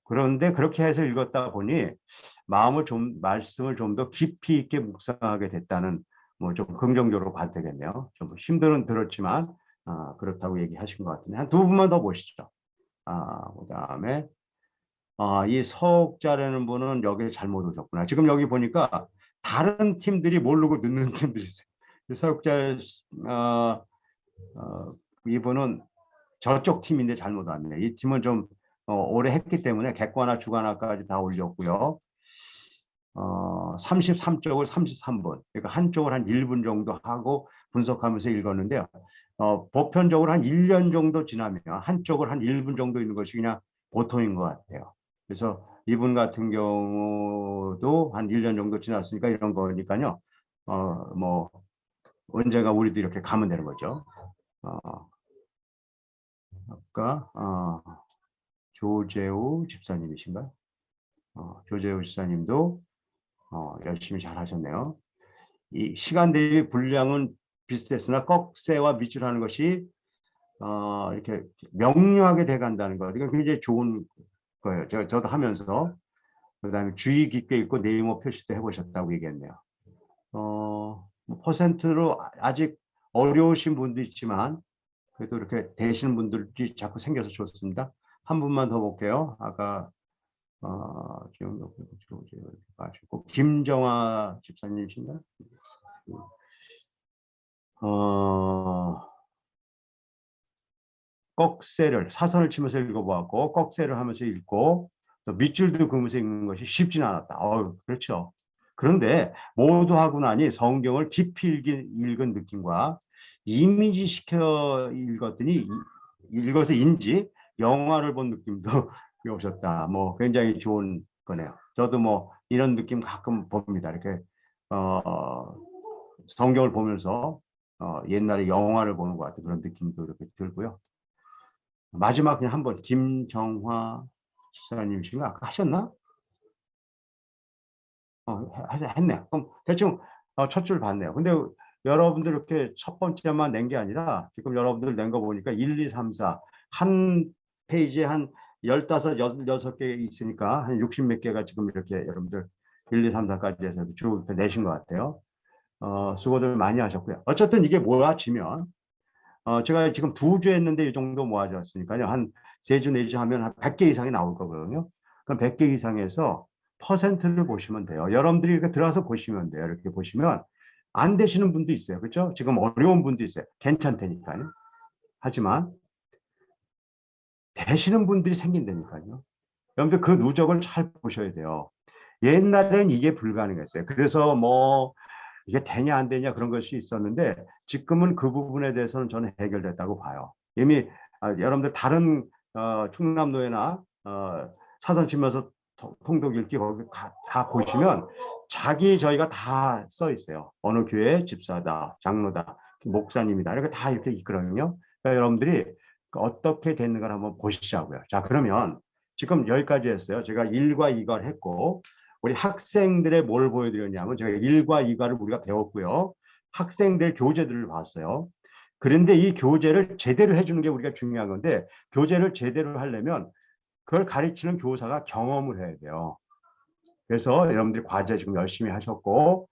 그런데 그렇게 해서 읽었다 보니 말씀을 좀 더 깊이 있게 묵상하게 됐다는 뭐 좀 긍정적으로 봐도 되겠네요. 좀 힘들은 들었지만 그렇다고 얘기하신 것 같은데 한 두 분만 더 보시죠. 그다음에 이 서옥자라는 분은 여기 잘못 오셨구나. 지금 여기 보니까 다른 팀들이 모르고 늦는 팀들이 있어요. 서옥자 이분은 저쪽 팀인데 잘못 왔네. 이 팀은 좀 오래 했기 때문에 객관화 주관화까지 다 올렸고요. 33쪽을 33분, 그러니까 한쪽을 한 1분 정도 하고 분석하면서 읽었는데요. 보편적으로 한 1년 정도 지나면 한쪽을 한 1분 정도 읽는 것이 그냥 보통인 것 같아요. 그래서 이분 같은 경우도 한 1년 정도 지났으니까 이런 거니까요. 뭐 언젠가 우리도 이렇게 가면 되는 거죠. 아까 조재우 집사님이신가요? 조재우 집사님도 열심히 잘 하셨네요. 이 시간 대비 분량은 비슷했으나 꺽쇠와 밑줄 하는 것이 이렇게 명료하게 돼간다는 거. 이건 굉장히 좋은 거예요. 저도 하면서 그다음에 주의 깊게 읽고 네이버 표시도 해보셨다고 얘기했네요. 뭐 퍼센트로 아직 어려우신 분도 있지만 그래도 이렇게 되시는 분들이 자꾸 생겨서 좋습니다. 한 분만 더 볼게요. 아까 지금 가지고 김정아 집사님이신가요? 꺽쇠를 사선을 치면서 읽어보았고 꺽쇠를 하면서 읽고 또 밑줄도 그으면서 읽는 것이 쉽지는 않았다. 그렇죠. 그런데 모두 하고 나니 성경을 깊이 읽은 느낌과 이미지 시켜 읽어서인지 영화를 본 느낌도 오셨다. 뭐 굉장히 좋은 거네요. 저도 뭐 이런 느낌 가끔 봅니다. 이렇게 성경을 보면서 옛날에 영화를 보는 것 같은 그런 느낌도 이렇게 들고요. 마지막 그냥 한번 김정화 지사님이신가 아까 하셨나? 했네요. 그럼 대충 첫 줄 봤네요. 근데 여러분들 이렇게 첫 번째만 낸 게 아니라 지금 여러분들 낸 거 보니까 1, 2, 3, 4 한 페이지에 한 15, 16개 있으니까 한 60 몇 개가 지금 이렇게 여러분들 1, 2, 3, 4까지 해서 쭉 내신 것 같아요. 수고들 많이 하셨고요. 어쨌든 이게 모아지면 제가 지금 2주 했는데 이 정도 모아졌으니까요. 한 3주, 4주 하면 한 100개 이상이 나올 거거든요. 그럼 100개 이상에서 퍼센트를 보시면 돼요. 여러분들이 이렇게 들어와서 보시면 돼요. 이렇게 보시면 안 되시는 분도 있어요. 그렇죠? 지금 어려운 분도 있어요. 괜찮다니까요. 하지만 되시는 분들이 생긴다니까요. 여러분들 그 누적을 잘 보셔야 돼요. 옛날엔 이게 불가능했어요. 그래서 뭐 이게 되냐 안 되냐 그런 것이 있었는데 지금은 그 부분에 대해서는 저는 해결됐다고 봐요. 이미 여러분들 다른 충남노예나 사선 치면서 통독 읽기 거기 다 보시면 저희가 다 써 있어요. 어느 교회 집사다, 장로다, 목사님이다 이렇게 다 이렇게 있거든요. 그러니까 여러분들이 어떻게 됐는가를 한번 보시자고요. 자, 그러면 지금 여기까지 했어요. 제가 1과 2과를 했고 우리 학생들의 뭘 보여드렸냐면 제가 1과 2과를 우리가 배웠고요. 학생들 교재들을 봤어요. 그런데 이 교재를 제대로 해주는 게 우리가 중요한 건데 교재를 제대로 하려면 그걸 가르치는 교사가 경험을 해야 돼요. 그래서 여러분들이 과제 지금 열심히 하셨고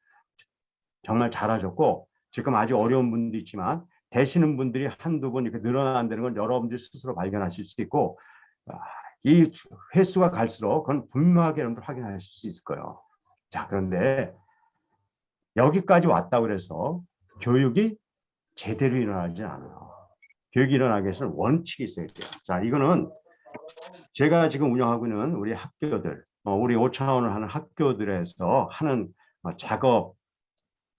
정말 잘하셨고 지금 아직 어려운 분도 있지만 되시는 분들이 한두 번 이렇게 늘어난다는 건 여러분들이 스스로 발견하실 수 있고 이 횟수가 갈수록 그건 분명하게 여러분들 확인하실 수 있을 거예요. 자, 그런데 여기까지 왔다고 그래서 교육이 제대로 일어나지 않아요. 교육이 일어나기 위해서는 원칙이 있어야 돼요. 자, 이거는 제가 지금 운영하고 있는 우리 학교들, 우리 5차원을 하는 학교들에서 하는 작업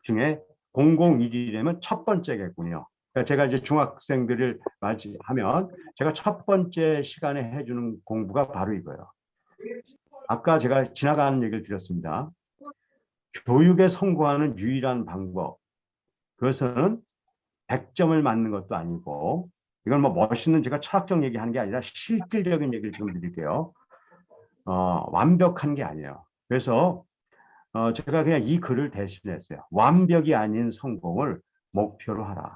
중에 공공일이라면 첫 번째겠군요. 제가 이제 중학생들을 맞이하면 제가 첫 번째 시간에 해주는 공부가 바로 이거예요. 아까 제가 지나가는 얘기를 드렸습니다. 교육에 성공하는 유일한 방법. 그것은 100점을 맞는 것도 아니고 이건 뭐 멋있는 제가 철학적 얘기하는 게 아니라 실질적인 얘기를 지금 드릴게요. 완벽한 게 아니에요. 그래서 제가 그냥 이 글을 대신했어요. 완벽이 아닌 성공을 목표로 하라.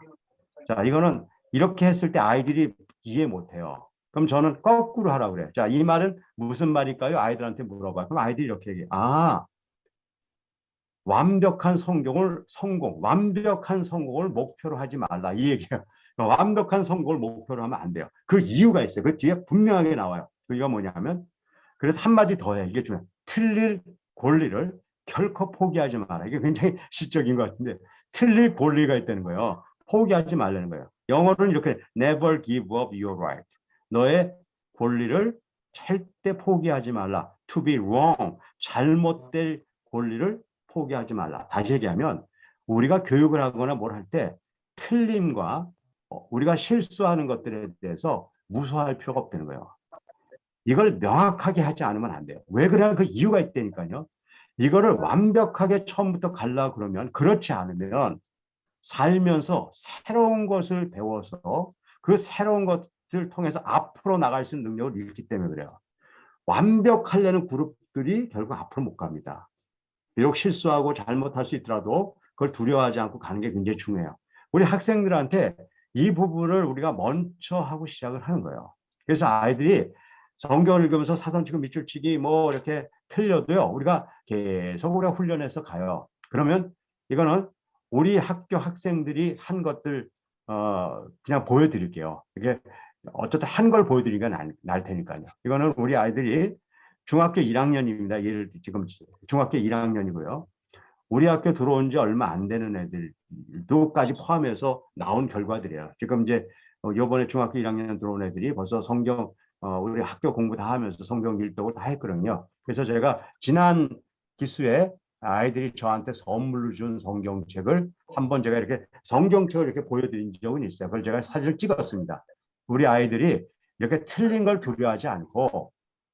자, 이거는 이렇게 했을 때 아이들이 이해 못해요. 그럼 저는 거꾸로 하라고 그래요. 자, 이 말은 무슨 말일까요? 아이들한테 물어봐요. 그럼 아이들이 이렇게 얘기해요. 완벽한 완벽한 성공을 목표로 하지 말라. 이 얘기예요. 완벽한 성공을 목표로 하면 안 돼요. 그 이유가 있어요. 그 뒤에 분명하게 나와요. 그게 뭐냐면, 그래서 한마디 더 해. 이게 중요해요. 틀릴 권리를 결코 포기하지 마라. 이게 굉장히 시적인 것 같은데, 틀릴 권리가 있다는 거예요. 포기하지 말라는 거예요. 영어로는 이렇게 never give up your right. 너의 권리를 절대 포기하지 말라. to be wrong. 잘못될 권리를 포기하지 말라. 다시 얘기하면 우리가 교육을 하거나 뭘 할 때 틀림과 우리가 실수하는 것들에 대해서 무서워할 필요가 없다는 거예요. 이걸 명확하게 하지 않으면 안 돼요. 왜 그러냐? 그 이유가 있다니까요. 이거를 완벽하게 처음부터 가려고 그러면 그렇지 않으면 살면서 새로운 것을 배워서 그 새로운 것을 통해서 앞으로 나갈 수 있는 능력을 잃기 때문에 그래요. 완벽하려는 그룹들이 결국 앞으로 못 갑니다. 비록 실수하고 잘못할 수 있더라도 그걸 두려워하지 않고 가는 게 굉장히 중요해요. 우리 학생들한테 이 부분을 우리가 먼저 하고 시작을 하는 거예요. 그래서 아이들이 성경을 읽으면서 사선치고 밑줄치기 뭐 이렇게 틀려도요, 우리가 계속 우리가 훈련해서 가요. 그러면 이거는 우리 학교 학생들이 한 것들 그냥 보여드릴게요. 이게 어쨌든 한 걸 보여드리기가 날 테니까요. 이거는 우리 아이들이 중학교 1학년입니다. 얘를 지금 중학교 1학년이고요. 우리 학교 들어온 지 얼마 안 되는 애들도까지 포함해서 나온 결과들이에요. 지금 이제 요번에 중학교 1학년 들어온 애들이 벌써 성경 우리 학교 공부 다 하면서 성경 일독을 다 했거든요. 그래서 제가 지난 기수에 아이들이 저한테 선물로 준 성경책을 한번 제가 이렇게 성경책을 이렇게 보여드린 적은 있어요. 그걸 제가 사진을 찍었습니다. 우리 아이들이 이렇게 틀린 걸 두려워하지 않고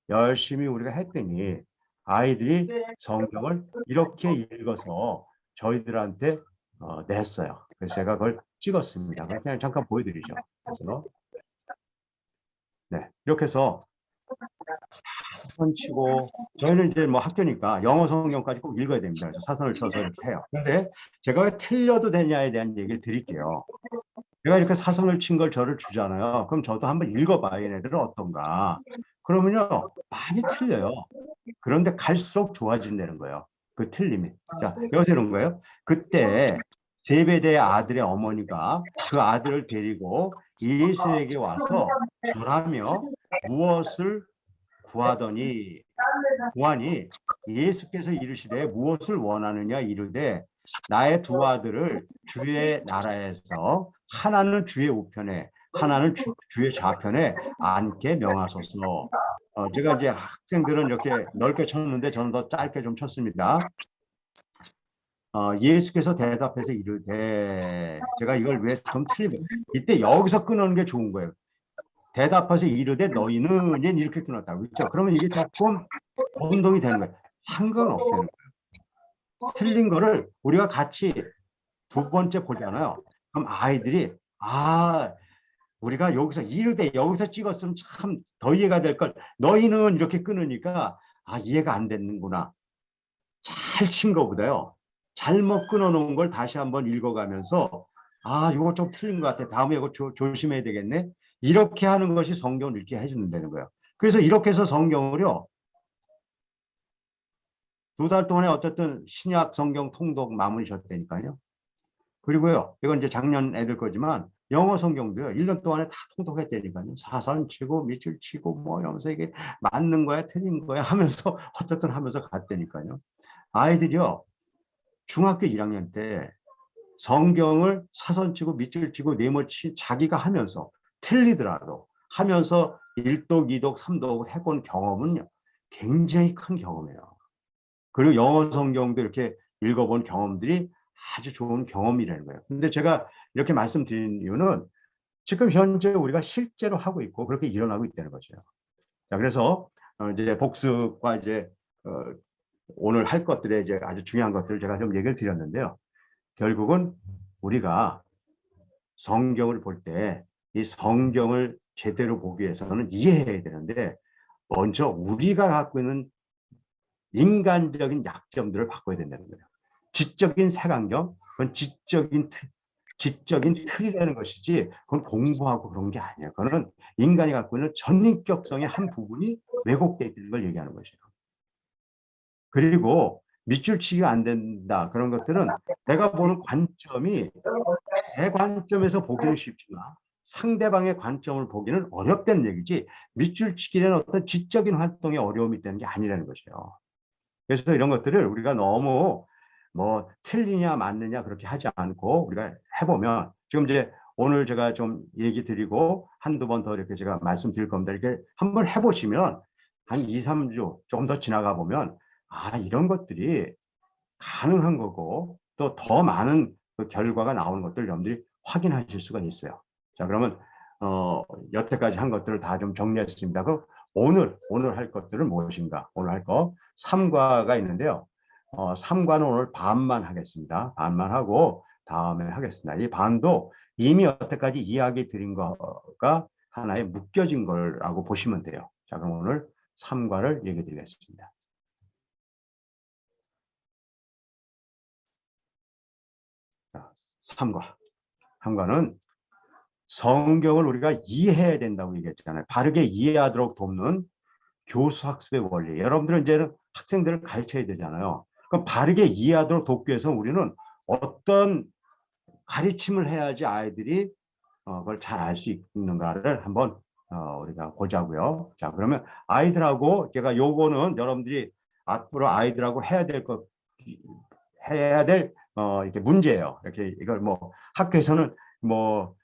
열심히 우리가 했더니 아이들이 성경을 이렇게 읽어서 저희들한테 냈어요. 그래서 제가 그걸 찍었습니다. 그냥 잠깐 보여드리죠. 그래서 네, 이렇게 해서 사선 치고 저희는 이제 뭐 학교니까 영어 성경까지 꼭 읽어야 됩니다. 그래서 사선을 쳐서 이렇게 해요. 근데 제가 왜 틀려도 되냐에 대한 얘기를 드릴게요. 제가 이렇게 사선을 친 걸 저를 주잖아요. 그럼 저도 한번 읽어봐. 얘네들은 어떤가. 그러면요, 많이 틀려요. 그런데 갈수록 좋아진다는 거예요. 그 틀림이. 자, 여기서 이런 거예요. 그때 제베대의 아들의 어머니가 그 아들을 데리고 예수에게 와서 절하며 무엇을 구하더니 예수께서 이르시되 무엇을 원하느냐 이르되 나의 두 아들을 주의 나라에서 하나는 주의 우편에 하나는 주의 좌편에 앉게 명하소서. 제가 이제 학생들은 이렇게 넓게 쳤는데 저는 더 짧게 좀 쳤습니다. 예수께서 대답해서 이르되 제가 이걸 왜 좀 틀리고 이때 여기서 끊는 게 좋은 거예요. 대답해서 이르되 너희는 이렇게 끊었다. 그렇죠? 그러면 이게 조금 혼동이 되는 거예요. 상관없어요. 틀린 거를 우리가 같이 두 번째 보잖아요. 그럼 아이들이 우리가 여기서 이르되 여기서 찍었으면 참 더 이해가 될 걸. 너희는 이렇게 끊으니까 이해가 안 되는구나. 잘 친 거보다요. 잘못 끊어놓은 걸 다시 한번 읽어가면서 이거 좀 틀린 것 같아. 다음에 이거 조심해야 되겠네. 이렇게 하는 것이 성경을 읽게 해주는다는 거예요. 그래서 이렇게 해서 성경을요. 2달 동안에 어쨌든 신약 성경 통독 마무리셨다니까요. 그리고요. 이건 이제 작년 애들 거지만 영어 성경도요. 1년 동안에 다 통독했다니까요. 사선 치고 밑줄 치고 뭐 이러면서 이게 맞는 거야 틀린 거야 하면서 어쨌든 하면서 갔다니까요. 아이들이요. 중학교 1학년 때 성경을 사선 치고 밑줄 치고 네모치 자기가 하면서 틀리더라도 하면서 1독, 2독, 3독을 해본 경험은 굉장히 큰 경험이에요. 그리고 영어 성경도 이렇게 읽어본 경험들이 아주 좋은 경험이라는 거예요. 근데 제가 이렇게 말씀드린 이유는 지금 현재 우리가 실제로 하고 있고 그렇게 일어나고 있다는 거죠. 자, 그래서 이제 복습과 이제 오늘 할 것들에 이제 아주 중요한 것들을 제가 좀 얘기를 드렸는데요. 결국은 우리가 성경을 볼 때 이 성경을 제대로 보기 위해서는 이해해야 되는데 먼저 우리가 갖고 있는 인간적인 약점들을 바꿔야 된다는 거예요. 지적인 색안경, 그건 지적인 틀이라는 것이지 그건 공부하고 그런 게 아니에요. 그거는 인간이 갖고 있는 전인격성의 한 부분이 왜곡되어 있는 걸 얘기하는 것이에요. 그리고 밑줄치기가 안 된다. 그런 것들은 내가 보는 관점이 내 관점에서 보기는 쉽지만 상대방의 관점을 보기는 어렵다는 얘기지 밑줄치기는 어떤 지적인 활동에 어려움이 있다는 게 아니라는 것이에요. 그래서 이런 것들을 우리가 너무 뭐 틀리냐 맞느냐 그렇게 하지 않고 우리가 해보면 지금 이제 오늘 제가 좀 얘기 드리고 한두 번 더 이렇게 제가 말씀드릴 겁니다. 이렇게 한번 해보시면 한 2, 3주 조금 더 지나가 보면 이런 것들이 가능한 거고 또 더 많은 그 결과가 나오는 것들을 여러분들이 확인하실 수가 있어요. 자, 그러면 여태까지 한 것들을 다 좀 정리했습니다. 그럼 오늘 할 것들은 무엇인가? 오늘 할 거 3과가 있는데요. 3과는 오늘 반만 하겠습니다. 반만 하고 다음에 하겠습니다. 이 반도 이미 여태까지 이야기 드린 거가 하나의 묶여진 거라고 보시면 돼요. 자, 그럼 오늘 3과를 얘기 드리겠습니다. 삼가. 삼가는 성경을 우리가 이해해야 된다고 얘기했잖아요. 바르게 이해하도록 돕는 교수 학습의 원리. 여러분들은 이제는 학생들을 가르쳐야 되잖아요. 그럼 바르게 이해하도록 돕기 위해서 우리는 어떤 가르침을 해야지 아이들이 그걸 잘 알 수 있는가를 한번 우리가 보자고요. 자, 그러면 아이들하고 제가 요거는 여러분들이 앞으로 아이들하고 해야 될 이렇게 문제예요. 이렇게 이걸 뭐 학교에서는 뭐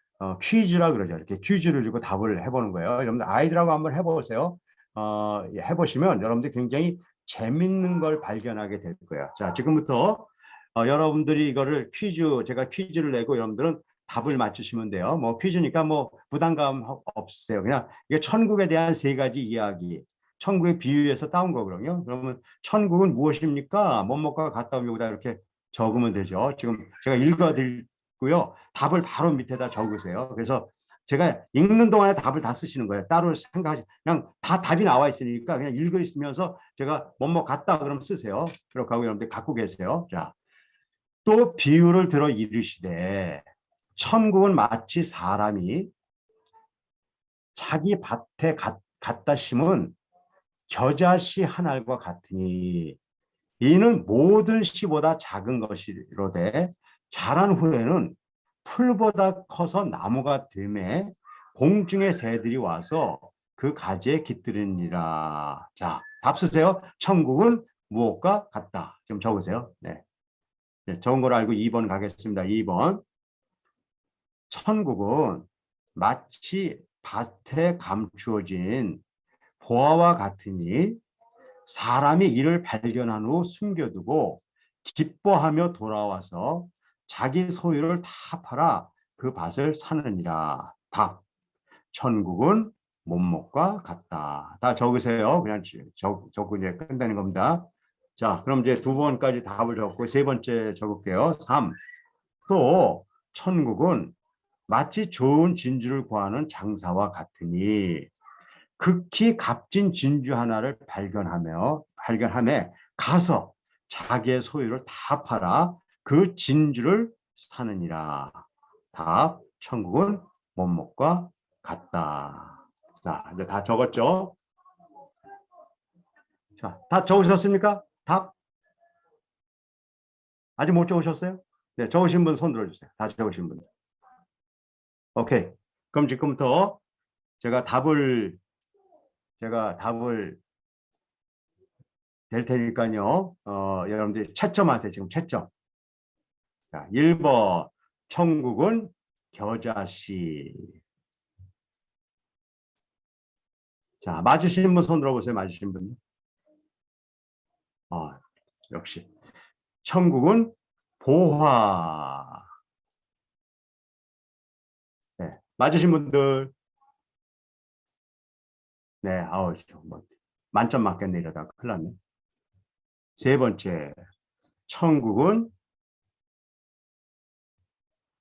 퀴즈라 그러죠. 이렇게 퀴즈를 주고 답을 해보는 거예요. 여러분들 아이들하고 한번 해보세요. 해보시면 여러분들 굉장히 재밌는 걸 발견하게 될 거예요. 자, 지금부터 여러분들이 이거를 제가 퀴즈를 내고 여러분들은 답을 맞추시면 돼요. 뭐 퀴즈니까 뭐 부담감 없으세요. 그냥 이게 천국에 대한 3가지 이야기. 천국의 비유에서 따온 거거든요. 그러면 천국은 무엇입니까? 뭐뭐가 같다 오면 여기다 이렇게 적으면 되죠. 지금 제가 읽어드리고요. 답을 바로 밑에다 적으세요. 그래서 제가 읽는 동안에 답을 다 쓰시는 거예요. 따로 생각하지 그냥 다 답이 나와 있으니까 그냥 읽으시면서 제가 뭐뭐 같다 그러면 쓰세요. 그렇게 하고 여러분들 갖고 계세요. 자, 또 비유를 들어 이르시되 천국은 마치 사람이 자기 밭에 갖다 심은 겨자씨 한 알과 같으니 이는 모든 씨보다 작은 것이로되 자란 후에는 풀보다 커서 나무가 되매 공중의 새들이 와서 그 가지에 깃들으니라. 자, 답 쓰세요. 천국은 무엇과 같다. 좀 적으세요. 네. 적은 걸 알고 2번 가겠습니다. 2번. 천국은 마치 밭에 감추어진 보화와 같으니 사람이 이를 발견한 후 숨겨두고 기뻐하며 돌아와서 자기 소유를 다 팔아 그 밭을 사느니라. 답. 천국은 못못과 같다. 다 적으세요. 그냥 적고 이제 끝내는 겁니다. 자, 그럼 이제 2번까지 답을 적고 3번째 적을게요. 3. 또 천국은 마치 좋은 진주를 구하는 장사와 같으니 극히 값진 진주 하나를 발견함에 가서 자기의 소유를 다 팔아 그 진주를 사느니라. 답. 천국은 못못과 같다. 자, 이제 다 적었죠? 자, 다 적으셨습니까? 답? 아직 못 적으셨어요? 네, 적으신 분 손 들어주세요. 다 적으신 분. 오케이. 그럼 지금부터 제가 답을 될 테니까요. 여러분들 채점하세요. 지금 채점. 자, 1번. 천국은 겨자씨. 자, 맞으신 분 손 들어보세요. 맞으신 분. 역시. 천국은 보화. 네, 맞으신 분들. 네, 뭐, 만점 맞겠네 이러다가 큰일 났네. 3번째. 천국은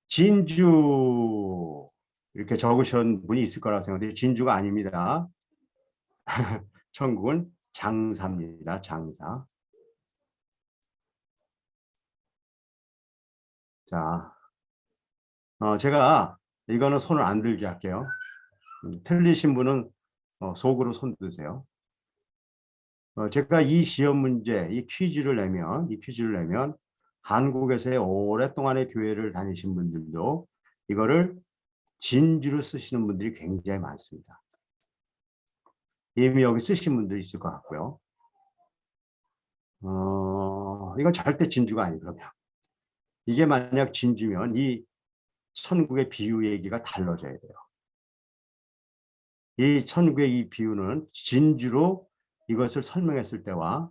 진주. 이렇게 적으신 분이 있을 거라고 생각해요. 진주가 아닙니다. 천국은 장사입니다. 장사. 자, 제가 이거는 손을 안 들게 할게요. 틀리신 분은 속으로 손 드세요. 제가 이 시험 문제, 이 퀴즈를 내면 한국에서의 오랫동안의 교회를 다니신 분들도 이거를 진주로 쓰시는 분들이 굉장히 많습니다. 이미 여기 쓰신 분들이 있을 것 같고요. 이건 절대 진주가 아니거든요. 이게 만약 진주면 이 천국의 비유 얘기가 달라져야 돼요. 이 천국의 이 비유는 진주로 이것을 설명했을 때와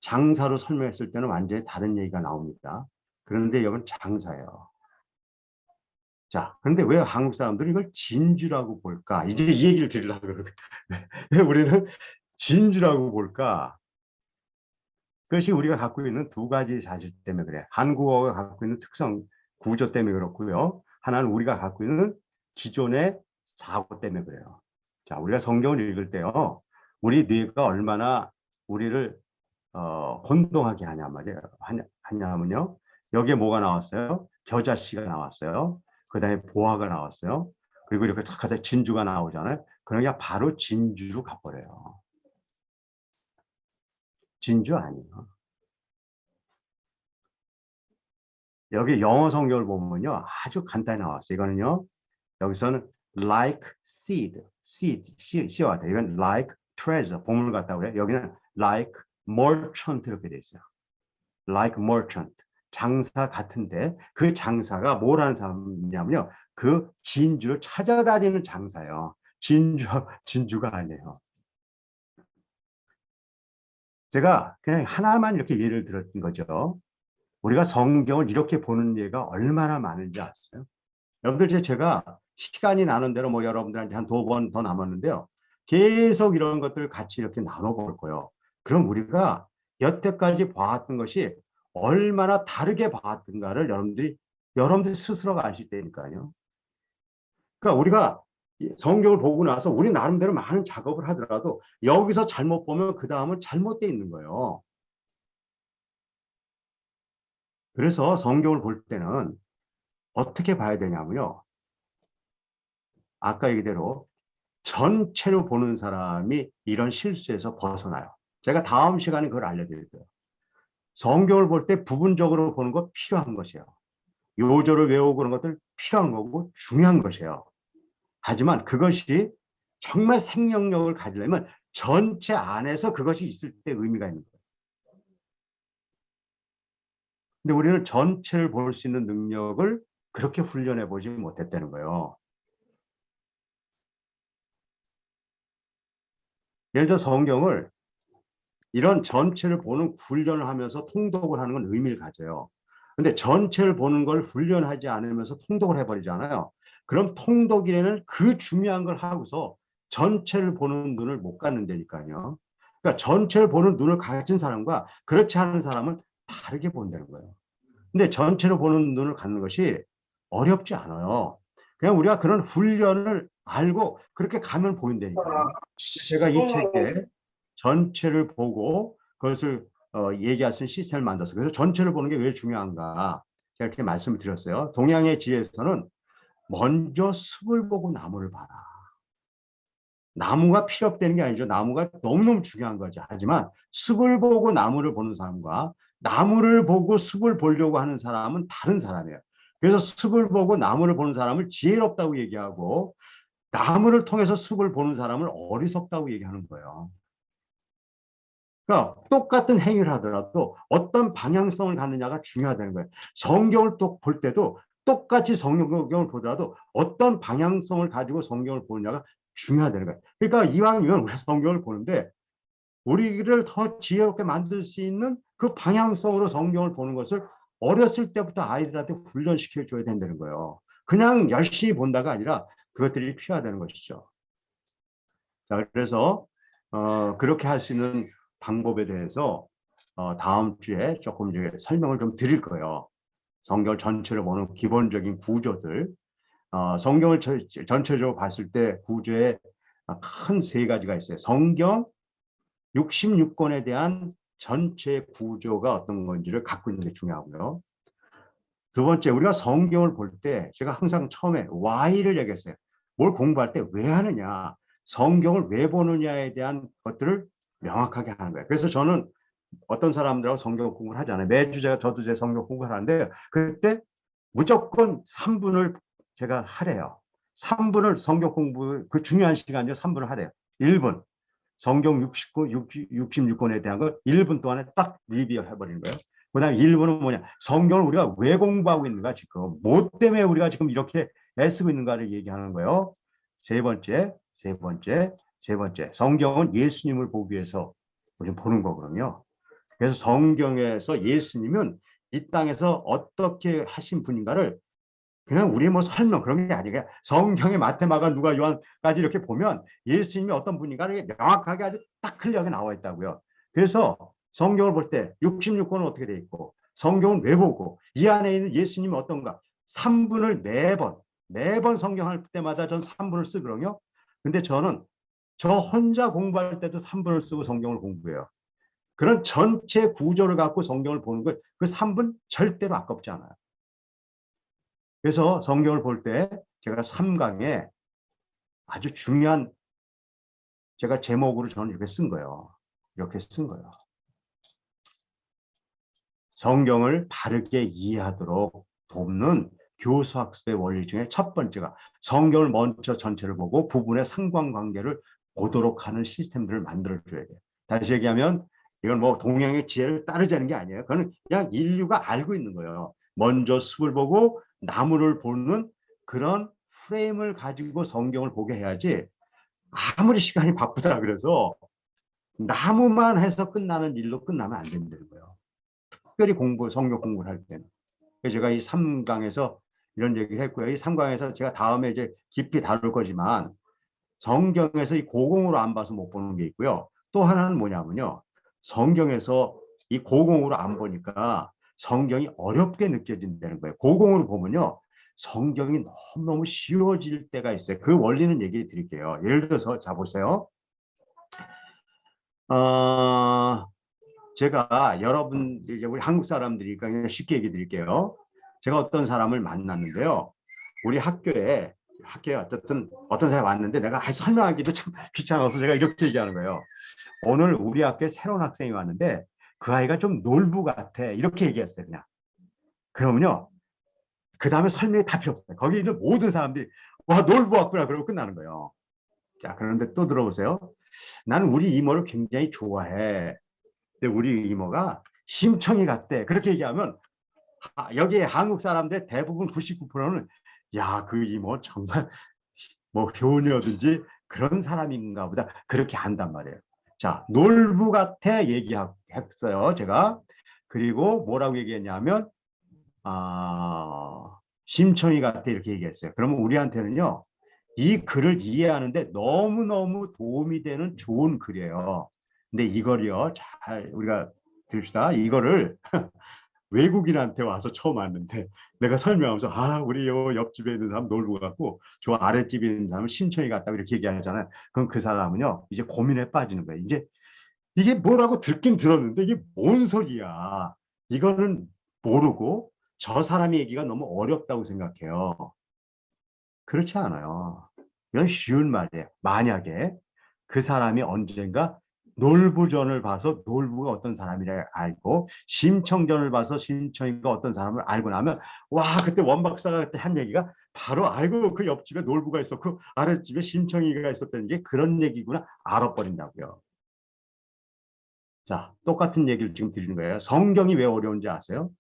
장사로 설명했을 때는 완전히 다른 얘기가 나옵니다. 그런데 이건 장사예요. 자, 그런데 왜 한국 사람들이 이걸 진주라고 볼까? 이제 이 얘기를 드리려고 그러거든요. 왜 우리는 진주라고 볼까? 그것이 우리가 갖고 있는 2가지 사실 때문에 그래. 한국어가 갖고 있는 특성, 구조 때문에 그렇고요. 하나는 우리가 갖고 있는 기존의 사고 때문에 그래요. 자, 우리가 성경을 읽을 때요. 우리 뇌가 얼마나 우리를 혼동하게 하냐면요. 여기에 뭐가 나왔어요? 겨자씨가 나왔어요. 그다음에 보화가 나왔어요. 그리고 이렇게 탁 하다 진주가 나오잖아요. 그러니까 바로 진주로 가버려요. 진주 아니에요. 여기 영어 성경을 보면요, 아주 간단히 나왔어요. 이거는요, 여기서는 like 씨와 같아. 이건 like treasure, 보물 같다고 그래요. 여기는 like merchant 이렇게 돼 있어요. like merchant, 장사 같은데 그 장사가 뭐라는 사람이냐면요, 그 진주를 찾아다니는 장사예요. 진주가 아니에요. 제가 그냥 하나만 이렇게 예를 들었던 거죠. 우리가 성경을 이렇게 보는 예가 얼마나 많은지 아세요? 여러분들 이제 제가 시간이 나는 대로 뭐 여러분들한테 한 2번 더 남았는데요. 계속 이런 것들을 같이 이렇게 나눠볼 거예요. 그럼 우리가 여태까지 봐왔던 것이 얼마나 다르게 봐왔던가를 여러분들 스스로가 아실 테니까요. 그러니까 우리가 성경을 보고 나서 우리 나름대로 많은 작업을 하더라도 여기서 잘못 보면 그 다음은 잘못되어 있는 거예요. 그래서 성경을 볼 때는 어떻게 봐야 되냐면요. 아까 얘기대로 전체로 보는 사람이 이런 실수에서 벗어나요. 제가 다음 시간에 그걸 알려드릴 거예요. 성경을 볼 때 부분적으로 보는 거 필요한 것이에요. 요절을 외우고 그런 것들 필요한 거고 중요한 것이에요. 하지만 그것이 정말 생명력을 가지려면 전체 안에서 그것이 있을 때 의미가 있는 거예요. 근데 우리는 전체를 볼 수 있는 능력을 그렇게 훈련해 보지 못했다는 거예요. 예를 들어 성경을 이런 전체를 보는 훈련을 하면서 통독을 하는 건 의미를 가져요. 근데 전체를 보는 걸 훈련하지 않으면서 통독을 해버리잖아요. 그럼 통독이라는 그 중요한 걸 하고서 전체를 보는 눈을 못 갖는다니까요. 그러니까 전체를 보는 눈을 가진 사람과 그렇지 않은 사람은 다르게 본다는 거예요. 근데 전체로 보는 눈을 갖는 것이 어렵지 않아요. 그냥 우리가 그런 훈련을 알고 그렇게 가면 보인다니까요. 제가 이 책에 전체를 보고 그것을 얘기할 수 있는 시스템을 만들었어요. 그래서 전체를 보는 게 왜 중요한가 제가 이렇게 말씀을 드렸어요. 동양의 지혜에서는 먼저 숲을 보고 나무를 봐라. 나무가 필요 없다는 게 아니죠. 나무가 너무너무 중요한 거죠. 하지만 숲을 보고 나무를 보는 사람과 나무를 보고 숲을 보려고 하는 사람은 다른 사람이에요. 그래서 숲을 보고 나무를 보는 사람을 지혜롭다고 얘기하고 나무를 통해서 숲을 보는 사람을 어리석다고 얘기하는 거예요. 그러니까 똑같은 행위를 하더라도 어떤 방향성을 갖느냐가 중요하다는 거예요. 성경을 또 볼 때도 똑같이 성경을 보더라도 어떤 방향성을 가지고 성경을 보느냐가 중요하다는 거예요. 그러니까 이왕이면 우리 성경을 보는데 우리를 더 지혜롭게 만들 수 있는 그 방향성으로 성경을 보는 것을 어렸을 때부터 아이들한테 훈련시켜 줘야 된다는 거예요. 그냥 열심히 본다가 아니라 그것들이 필요하다는 것이죠. 자, 그래서 그렇게 할 수 있는 방법에 대해서 다음 주에 조금 이제 설명을 좀 드릴 거예요. 성경 전체를 보는 기본적인 구조들. 성경을 전체적으로 봤을 때 구조에 큰 세 가지가 있어요. 성경 66권에 대한 전체 구조가 어떤 건지를 갖고 있는 게 중요하고요. 두 번째, 우리가 성경을 볼 때 제가 항상 처음에 why를 얘기했어요. 뭘 공부할 때 왜 하느냐, 성경을 왜 보느냐에 대한 것들을 명확하게 하는 거예요. 그래서 저는 어떤 사람들하고 성경 공부를 하잖아요. 매주 저도 제 성경 공부를 하는데 그때 무조건 3분을 제가 하래요. 3분을 성경 공부, 그 중요한 시간이요. 3분을 하래요. 1분. 성경 66권에 대한 걸 1분 동안에 딱 리뷰 해버리는 거예요. 그 다음에 1분은 뭐냐. 성경을 우리가 왜 공부하고 있는가 지금. 뭐 때문에 우리가 지금 이렇게 애쓰고 있는가를 얘기하는 거예요. 세 번째. 성경은 예수님을 보기 위해서 우리 보는 거거든요. 그래서 성경에서 예수님은 이 땅에서 어떻게 하신 분인가를 그냥 우리 뭐 설명 그런 게 아니라 성경의 마태, 마가, 누가, 요한까지 이렇게 보면 예수님이 어떤 분인가를 명확하게 아주 딱 클리어하게 나와 있다고요. 그래서 성경을 볼 때 66권은 어떻게 돼 있고 성경을 왜 보고 이 안에 있는 예수님이 어떤가 3분을 매번 성경할 때마다 전 3분을 쓰거든요. 근데 저는 저 혼자 공부할 때도 3분을 쓰고 성경을 공부해요. 그런 전체 구조를 갖고 성경을 보는 것, 그 3분 절대로 아깝지 않아요. 그래서 성경을 볼 때 제가 3강에 아주 중요한 제가 제목으로 저는 이렇게 쓴 거예요. 이렇게 쓴 거예요. 성경을 바르게 이해하도록 돕는 교수학습의 원리 중에 첫 번째가 성경을 먼저 전체를 보고 부분의 상관관계를 보도록 하는 시스템들을 만들어줘야 돼요. 다시 얘기하면 이건 뭐 동양의 지혜를 따르자는 게 아니에요. 그건 그냥 인류가 알고 있는 거예요. 먼저 숲을 보고 나무를 보는 그런 프레임을 가지고 성경을 보게 해야지 아무리 시간이 바쁘다 그래서 나무만 해서 끝나는 일로 끝나면 안 된다는 거예요. 특별히 성경 공부를 할 때는. 그래서 제가 이 3강에서 이런 얘기를 했고요. 이 3강에서 제가 다음에 이제 깊이 다룰 거지만 성경에서 이 고공으로 안 봐서 못 보는 게 있고요. 또 하나는 뭐냐면요. 성경에서 이 고공으로 안 보니까 성경이 어렵게 느껴진다는 거예요. 고공으로 보면요. 성경이 너무너무 쉬워질 때가 있어요. 그 원리는 얘기 드릴게요. 예를 들어서 자 보세요. 제가 여러분 우리 한국 사람들이니까 그냥 쉽게 얘기 드릴게요. 제가 어떤 사람을 만났는데요. 우리 학교에 어떤 사람이 왔는데 내가 설명하기도 참 귀찮아서 제가 이렇게 얘기하는 거예요. 오늘 우리 학교에 새로운 학생이 왔는데 그 아이가 좀 놀부 같아. 이렇게 얘기했어요. 그냥. 그러면요. 그 다음에 설명이 다 필요 없어요. 거기 있는 모든 사람들이 와 놀부 왔구나 그러고 끝나는 거예요. 자, 그런데 또 들어보세요. 나는 우리 이모를 굉장히 좋아해. 근데 우리 이모가 심청이 같대. 그렇게 얘기하면 여기 한국 사람들 대부분 99%는 야, 그 이모 정말 뭐 효녀든지 그런 사람인가 보다. 그렇게 한단 말이에요. 자, 놀부 같아 얘기했어요. 제가. 그리고 뭐라고 얘기했냐면 심청이 같아 이렇게 얘기했어요. 그러면 우리한테는요. 이 글을 이해하는데 너무너무 도움이 되는 좋은 글이에요. 근데 이걸요. 잘 우리가 들읍시다. 이거를 외국인한테 와서 처음 왔는데 내가 설명하면서 우리 요 옆집에 있는 사람 놀부 같고 저 아랫집에 있는 사람은 심청이 같다고 이렇게 얘기하잖아요. 그럼 그 사람은요. 이제 고민에 빠지는 거예요. 이제 이게 뭐라고 듣긴 들었는데 이게 뭔 소리야. 이거는 모르고 저 사람의 얘기가 너무 어렵다고 생각해요. 그렇지 않아요. 이건 쉬운 말이에요. 만약에 그 사람이 언젠가 놀부전을 봐서 놀부가 어떤 사람이라 알고 심청전을 봐서 심청이가 어떤 사람을 알고 나면 와 그때 원 박사가 그때 한 얘기가 바로 알고 그 옆집에 놀부가 있었고 아랫집에 심청이가 있었다는 게 그런 얘기구나 알아버린다고요. 자, 똑같은 얘기를 지금 드리는 거예요. 성경이 왜 어려운지 아세요?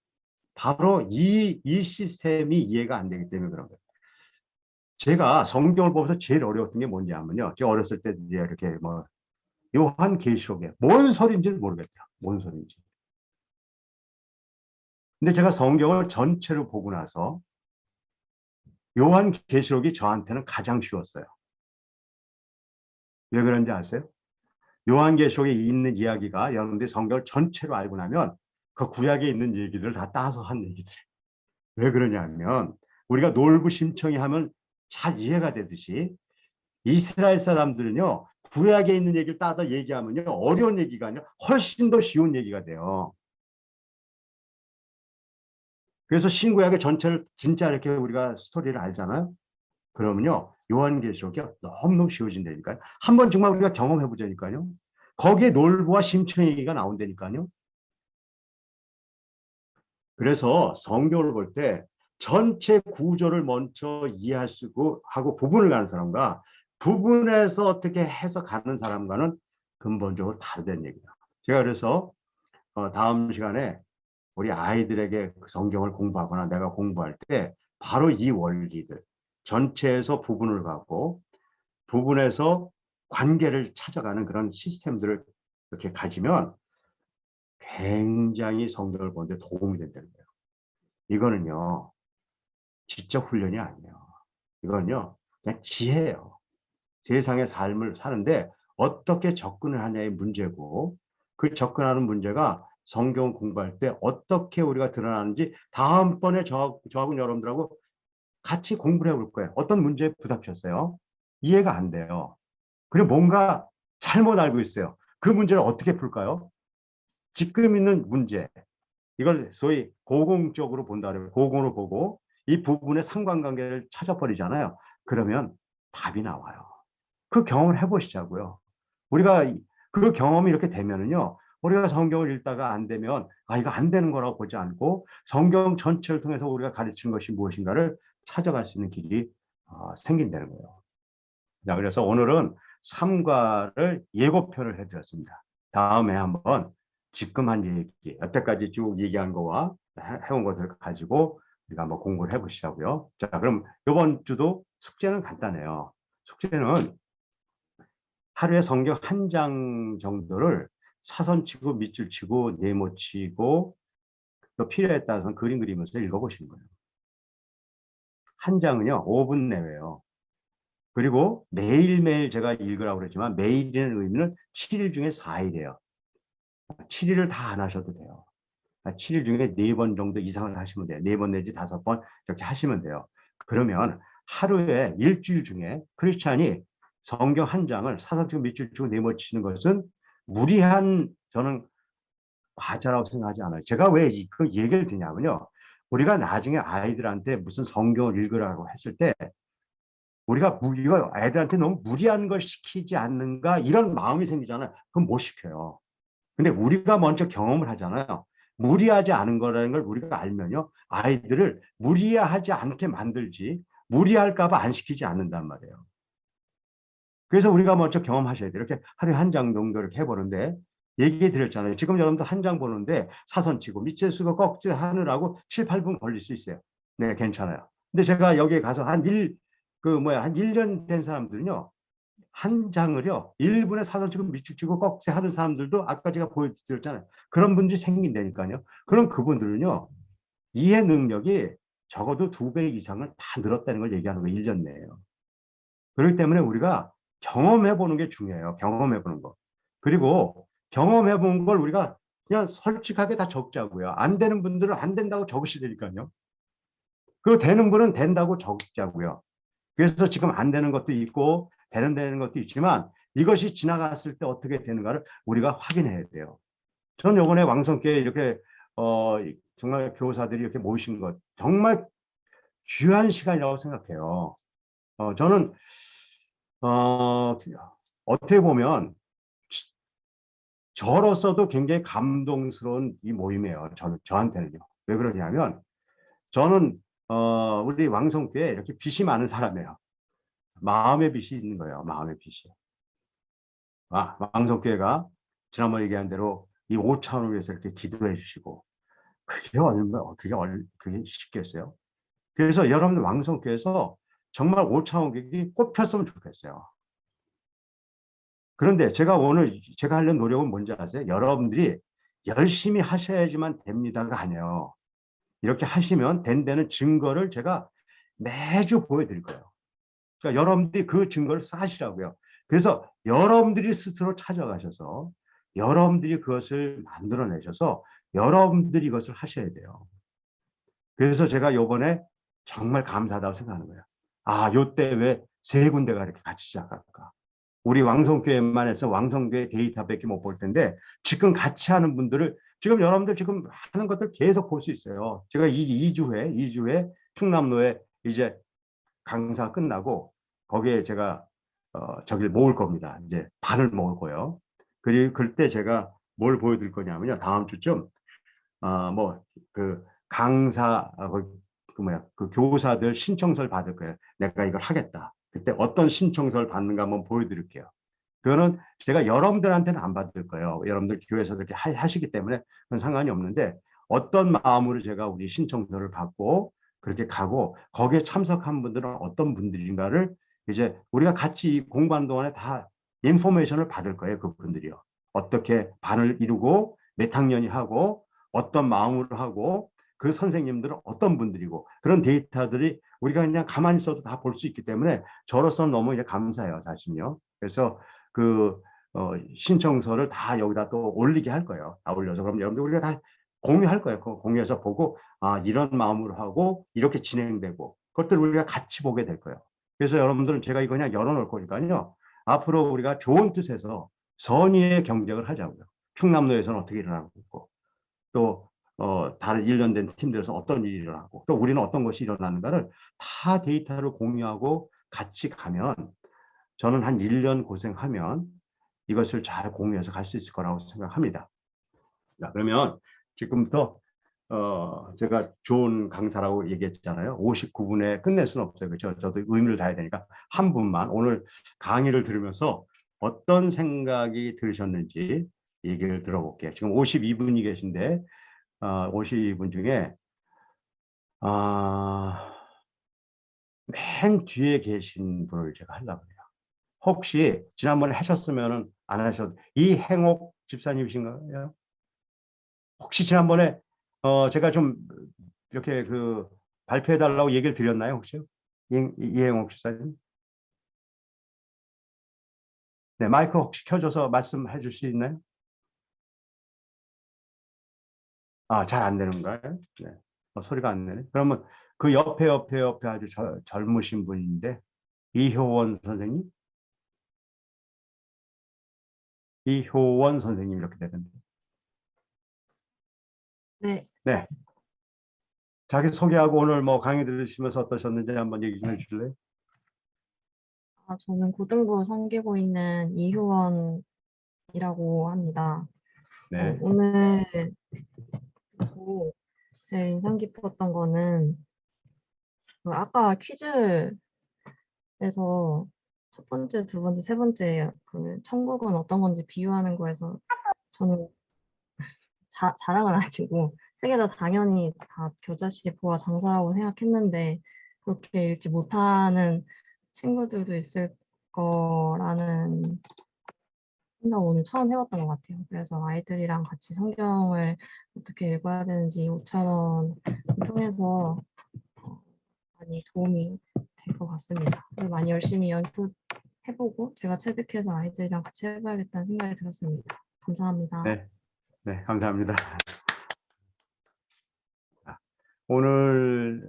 바로 이 시스템이 이해가 안 되기 때문에 그런 거예요. 제가 성경을 보면서 제일 어려웠던 게 뭔지 아면요. 제가 어렸을 때 이렇게 뭐 요한계시록에 뭔 소리인지를 모르겠다. 뭔 소리인지. 근데 제가 성경을 전체로 보고 나서 요한계시록이 저한테는 가장 쉬웠어요. 왜 그런지 아세요? 요한계시록에 있는 이야기가 여러분들이 성경을 전체로 알고 나면 그 구약에 있는 얘기들을 다 따서 한 얘기들. 왜 그러냐면 우리가 놀부심청이 하면 잘 이해가 되듯이 이스라엘 사람들은요 구약에 있는 얘기를 따다 얘기하면요 어려운 얘기가 아니라 훨씬 더 쉬운 얘기가 돼요. 그래서 신구약의 전체를 진짜 이렇게 우리가 스토리를 알잖아요. 그러면요 요한계시록이 너무너무 쉬워진다니까요. 한번 정말 우리가 경험해 보자니까요. 거기에 놀부와 심청 얘기가 나온다니까요. 그래서 성경을 볼 때 전체 구조를 먼저 이해할 수 하고 부분을 가는 사람과 부분에서 어떻게 해석하는 사람과는 근본적으로 다르다는 얘기예요. 제가 그래서 다음 시간에 우리 아이들에게 성경을 공부하거나 내가 공부할 때 바로 이 원리들 전체에서 부분을 가고 부분에서 관계를 찾아가는 그런 시스템들을 이렇게 가지면 굉장히 성경을 보는데 도움이 된다는 거예요. 이거는요. 지적 훈련이 아니에요. 이건요. 그냥 지혜예요. 세상의 삶을 사는데 어떻게 접근을 하냐의 문제고 그 접근하는 문제가 성경 공부할 때 어떻게 우리가 드러나는지 다음번에 저하고 여러분들하고 같이 공부를 해볼 거예요. 어떤 문제에 부닥쳤어요? 이해가 안 돼요. 그리고 뭔가 잘못 알고 있어요. 그 문제를 어떻게 풀까요? 지금 있는 문제, 이걸 소위 고공적으로 본다면 고공으로 보고 이 부분의 상관관계를 찾아버리잖아요. 그러면 답이 나와요. 그 경험을 해보시자고요. 우리가 그 경험이 이렇게 되면은요, 우리가 성경을 읽다가 안 되면 이거 안 되는 거라고 보지 않고 성경 전체를 통해서 우리가 가르치는 것이 무엇인가를 찾아갈 수 있는 길이 생긴다는 거예요. 자, 그래서 오늘은 삼가를 예고편을 해드렸습니다. 다음에 한번 지금 한 얘기, 여태까지 쭉 얘기한 거와 해온 것을 가지고 우리가 한번 공부를 해보시자고요. 자, 그럼 이번 주도 숙제는 간단해요. 숙제는 하루에 성경 한 장 정도를 사선 치고 밑줄 치고 네모 치고 또 필요에 따라서 그림 그리면서 읽어보시는 거예요. 한 장은요 5분 내외요. 그리고 매일매일 제가 읽으라고 그랬지만 매일이라는 의미는 7일 중에 4일이에요. 7일을 다 안 하셔도 돼요. 7일 중에 4번 정도 이상을 하시면 돼요. 4번 내지 5번 이렇게 하시면 돼요. 그러면 하루에 일주일 중에 크리스찬이 성경 한 장을 사선치고 밑줄 치고 네모 치는 것은 무리한 저는 과자라고 생각하지 않아요. 제가 왜 그 얘기를 드냐면요. 우리가 나중에 아이들한테 무슨 성경을 읽으라고 했을 때 우리가 이거 애들한테 너무 무리한 걸 시키지 않는가 이런 마음이 생기잖아요. 그럼 못 시켜요. 근데 우리가 먼저 경험을 하잖아요. 무리하지 않은 거라는 걸 우리가 알면요. 아이들을 무리하지 않게 만들지 무리할까 봐 안 시키지 않는단 말이에요. 그래서 우리가 먼저 경험하셔야 돼요. 이렇게 하루에 한 장 정도 이렇게 해보는데 얘기해 드렸잖아요. 지금 여러분들 한 장 보는데 사선 치고 밑에 쓰고 꺽지 하느라고 7, 8분 걸릴 수 있어요. 네, 괜찮아요. 근데 제가 여기에 가서 한 1년 된 사람들은요. 한 장을요. 1분에 사선 치고 밑줄 치고 꺽지 하는 사람들도 아까 제가 보여드렸잖아요. 그런 분들이 생긴다니까요. 그럼 그분들은요. 이해 능력이 적어도 2배 이상을 다 늘었다는 걸 얘기하는 거예요. 1년 내에요. 그렇기 때문에 우리가 경험해 보는 게 중요해요. 경험해 보는 거. 그리고 경험해 본 걸 우리가 그냥 솔직하게 다 적자고요. 안 되는 분들은 안 된다고 적으시니까요. 그리고 되는 분은 된다고 적자고요. 그래서 지금 안 되는 것도 있고 되는 것도 있지만 이것이 지나갔을 때 어떻게 되는가를 우리가 확인해야 돼요. 저는 이번에 왕성교회 이렇게 정말 교사들이 이렇게 모이신 것 정말 귀한 시간이라고 생각해요. 저는 어떻게 보면 저로서도 굉장히 감동스러운 이 모임이에요. 저한테는요. 왜 그러냐면 저는 우리 왕성교회에 이렇게 빚이 많은 사람이에요. 마음의 빚이 있는 거예요. 마음의 빚이. 왕성교회가 지난번에 얘기한 대로 이 오찬을 위해서 이렇게 기도해 주시고 그게 쉽겠어요? 그래서 여러분들 왕성교회에서 정말 오찬호객이 꼽혔으면 좋겠어요. 그런데 제가 하려는 노력은 뭔지 아세요? 여러분들이 열심히 하셔야지만 됩니다가 아니에요. 이렇게 하시면 된다는 증거를 제가 매주 보여드릴 거예요. 그러니까 여러분들이 그 증거를 쌓으시라고요. 그래서 여러분들이 스스로 찾아가셔서 여러분들이 그것을 만들어내셔서 여러분들이 이것을 하셔야 돼요. 그래서 제가 요번에 정말 감사하다고 생각하는 거예요. 요때 왜 3군데가 이렇게 같이 시작할까? 우리 왕성교회만 해서 왕성교회 데이터밖에 못 볼 텐데 지금 같이 하는 분들을 지금 여러분들 지금 하는 것들 계속 볼 수 있어요. 제가 2주에 충남로에 이제 강사 끝나고 거기에 제가 저기를 모을 겁니다. 이제 반을 모을 거예요. 그리고 그때 제가 뭘 보여드릴 거냐면요. 다음 주쯤 그 강사 그 교사들 신청서를 받을 거예요. 내가 이걸 하겠다. 그때 어떤 신청서를 받는가 한번 보여드릴게요. 그거는 제가 여러분들한테는 안 받을 거예요. 여러분들 교회에서 그렇게 하시기 때문에 그건 상관이 없는데 어떤 마음으로 제가 우리 신청서를 받고 그렇게 가고 거기에 참석한 분들은 어떤 분들인가를 이제 우리가 같이 공부하는 동안에 다 인포메이션을 받을 거예요. 그분들이요. 어떻게 반을 이루고 몇 학년이 하고 어떤 마음으로 하고 그 선생님들은 어떤 분들이고 그런 데이터들이 우리가 그냥 가만히 있어도 다 볼 수 있기 때문에 저로서는 너무 이제 감사해요. 사실요. 그래서 신청서를 다 여기다 또 올리게 할 거예요. 다 올려서 그럼 여러분들 우리가 다 공유할 거예요. 공유해서 보고 이런 마음으로 하고 이렇게 진행되고 그것들을 우리가 같이 보게 될 거예요. 그래서 여러분들은 제가 이거 그냥 열어놓을 거니까요. 앞으로 우리가 좋은 뜻에서 선의의 경쟁을 하자고요. 충남로에서는 어떻게 일어나고 있고 또 다른 일련된 팀들에서 어떤 일이 일어나고 또 우리는 어떤 것이 일어나는가를 다 데이터를 공유하고 같이 가면 저는 한 1년 고생하면 이것을 잘 공유해서 갈 수 있을 거라고 생각합니다. 자, 그러면 지금부터 제가 좋은 강사라고 얘기했잖아요. 59분에 끝낼 수는 없어요. 그렇죠? 저도 의미를 다해야 되니까 한 분만 오늘 강의를 들으면서 어떤 생각이 들으셨는지 얘기를 들어볼게요. 지금 52분이 계신데 52분 중에 맨 뒤에 계신 분을 제가 하려고 해요. 혹시 지난번에 하셨으면 안 하셔도 이행옥 집사님이신가요? 혹시 지난번에 제가 좀 이렇게 그 발표해 달라고 얘기를 드렸나요, 혹시? 이행옥 집사님? 네, 마이크 혹시 켜줘서 말씀해 줄 수 있나요? 잘 안 되는가요? 네. 소리가 안 되네. 그러면 그 옆에 아주 젊으신 분인데 이효원 선생님? 이효원 선생님 이렇게 되던데. 네, 네. 자기 소개하고 오늘 뭐 강의 들으시면서 어떠셨는지 한번 얘기 좀 해주실래요? 저는 고등부 섬기고 있는 이효원이라고 합니다. 네. 오늘 듣고 제일 인상 깊었던 거는 아까 퀴즈에서 첫 번째, 두 번째, 세 번째 그 천국은 어떤 건지 비유하는 거에서 저는 자랑은 아니고 세 개 다 당연히 다 겨자씨 보아 장사라고 생각했는데 그렇게 읽지 못하는 친구들도 있을 거라는 생각 오늘 처음 해봤던 것 같아요. 그래서 아이들이랑 같이 성경을 어떻게 읽어야 되는지 5차원 통해서 많이 도움이 될 것 같습니다. 많이 열심히 연습해보고 제가 체득해서 아이들이랑 같이 해봐야겠다는 생각이 들었습니다. 감사합니다. 네. 네, 감사합니다. 오늘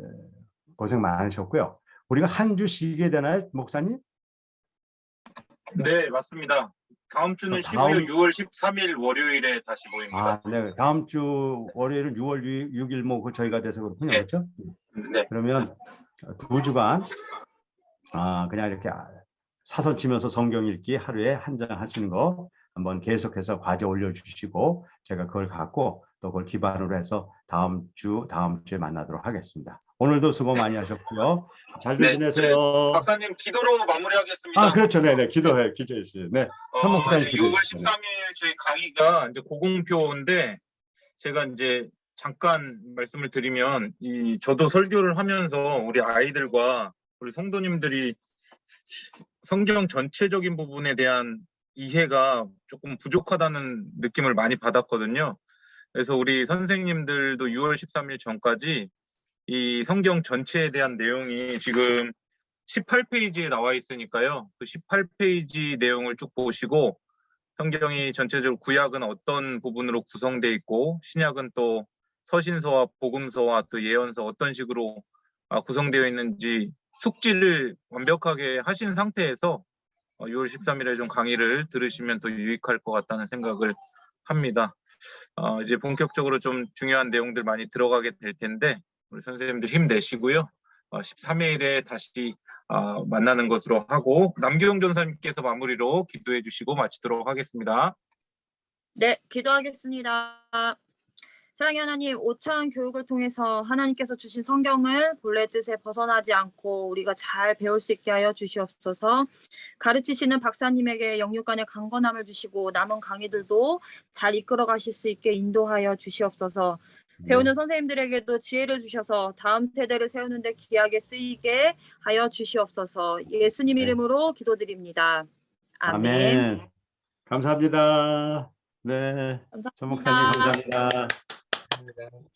고생 많으셨고요. 우리가 한 주 쉬게 되나요, 목사님? 네, 맞습니다. 다음 주는 다음- 쉬고요. 6월 13일 월요일에 다시 모입니다. 네. 다음 주 월요일은 6월 6일 뭐 저희가 돼서 그렇군요. 네. 그렇죠? 네. 그러면 2주간 그냥 이렇게 사선 치면서 성경 읽기 하루에 한 장 하시는 거 한번 계속해서 과제 올려주시고 제가 그걸 갖고 또 그걸 기반으로 해서 다음 주에 만나도록 하겠습니다. 오늘도 수고 많이 하셨고요. 잘들 네, 지내세요. 박사님 기도로 마무리하겠습니다. 그렇죠. 네, 기도해 주시죠. 네. 현 목사님 이제 기도해 6월 주시죠. 13일 저희 강의가 이제 고공표인데 제가 이제 잠깐 말씀을 드리면 저도 설교를 하면서 우리 아이들과 우리 성도님들이 성경 전체적인 부분에 대한 이해가 조금 부족하다는 느낌을 많이 받았거든요. 그래서 우리 선생님들도 6월 13일 전까지 이 성경 전체에 대한 내용이 지금 18페이지에 나와 있으니까요. 그 18페이지 내용을 쭉 보시고 성경이 전체적으로 구약은 어떤 부분으로 구성되어 있고 신약은 또 서신서와 복음서와 또 예언서 어떤 식으로 구성되어 있는지 숙지를 완벽하게 하신 상태에서 6월 13일에 좀 강의를 들으시면 더 유익할 것 같다는 생각을 합니다. 이제 본격적으로 좀 중요한 내용들 많이 들어가게 될 텐데 우리 선생님들 힘내시고요. 13일에 다시 만나는 것으로 하고 남규영 전사님께서 마무리로 기도해 주시고 마치도록 하겠습니다. 네, 기도하겠습니다. 사랑의 하나님, 5차원 교육을 통해서 하나님께서 주신 성경을 본래 뜻에 벗어나지 않고 우리가 잘 배울 수 있게 하여 주시옵소서. 가르치시는 박사님에게 영육 간의 강건함을 주시고 남은 강의들도 잘 이끌어 가실 수 있게 인도하여 주시옵소서. 배우는 선생님들에게도 지혜를 주셔서 다음 세대를 세우는 데 귀하게 쓰이게 하여 주시옵소서. 예수님 이름으로 기도드립니다. 아멘. 감사합니다. 네. 전 목사님 감사합니다. 감사합니다.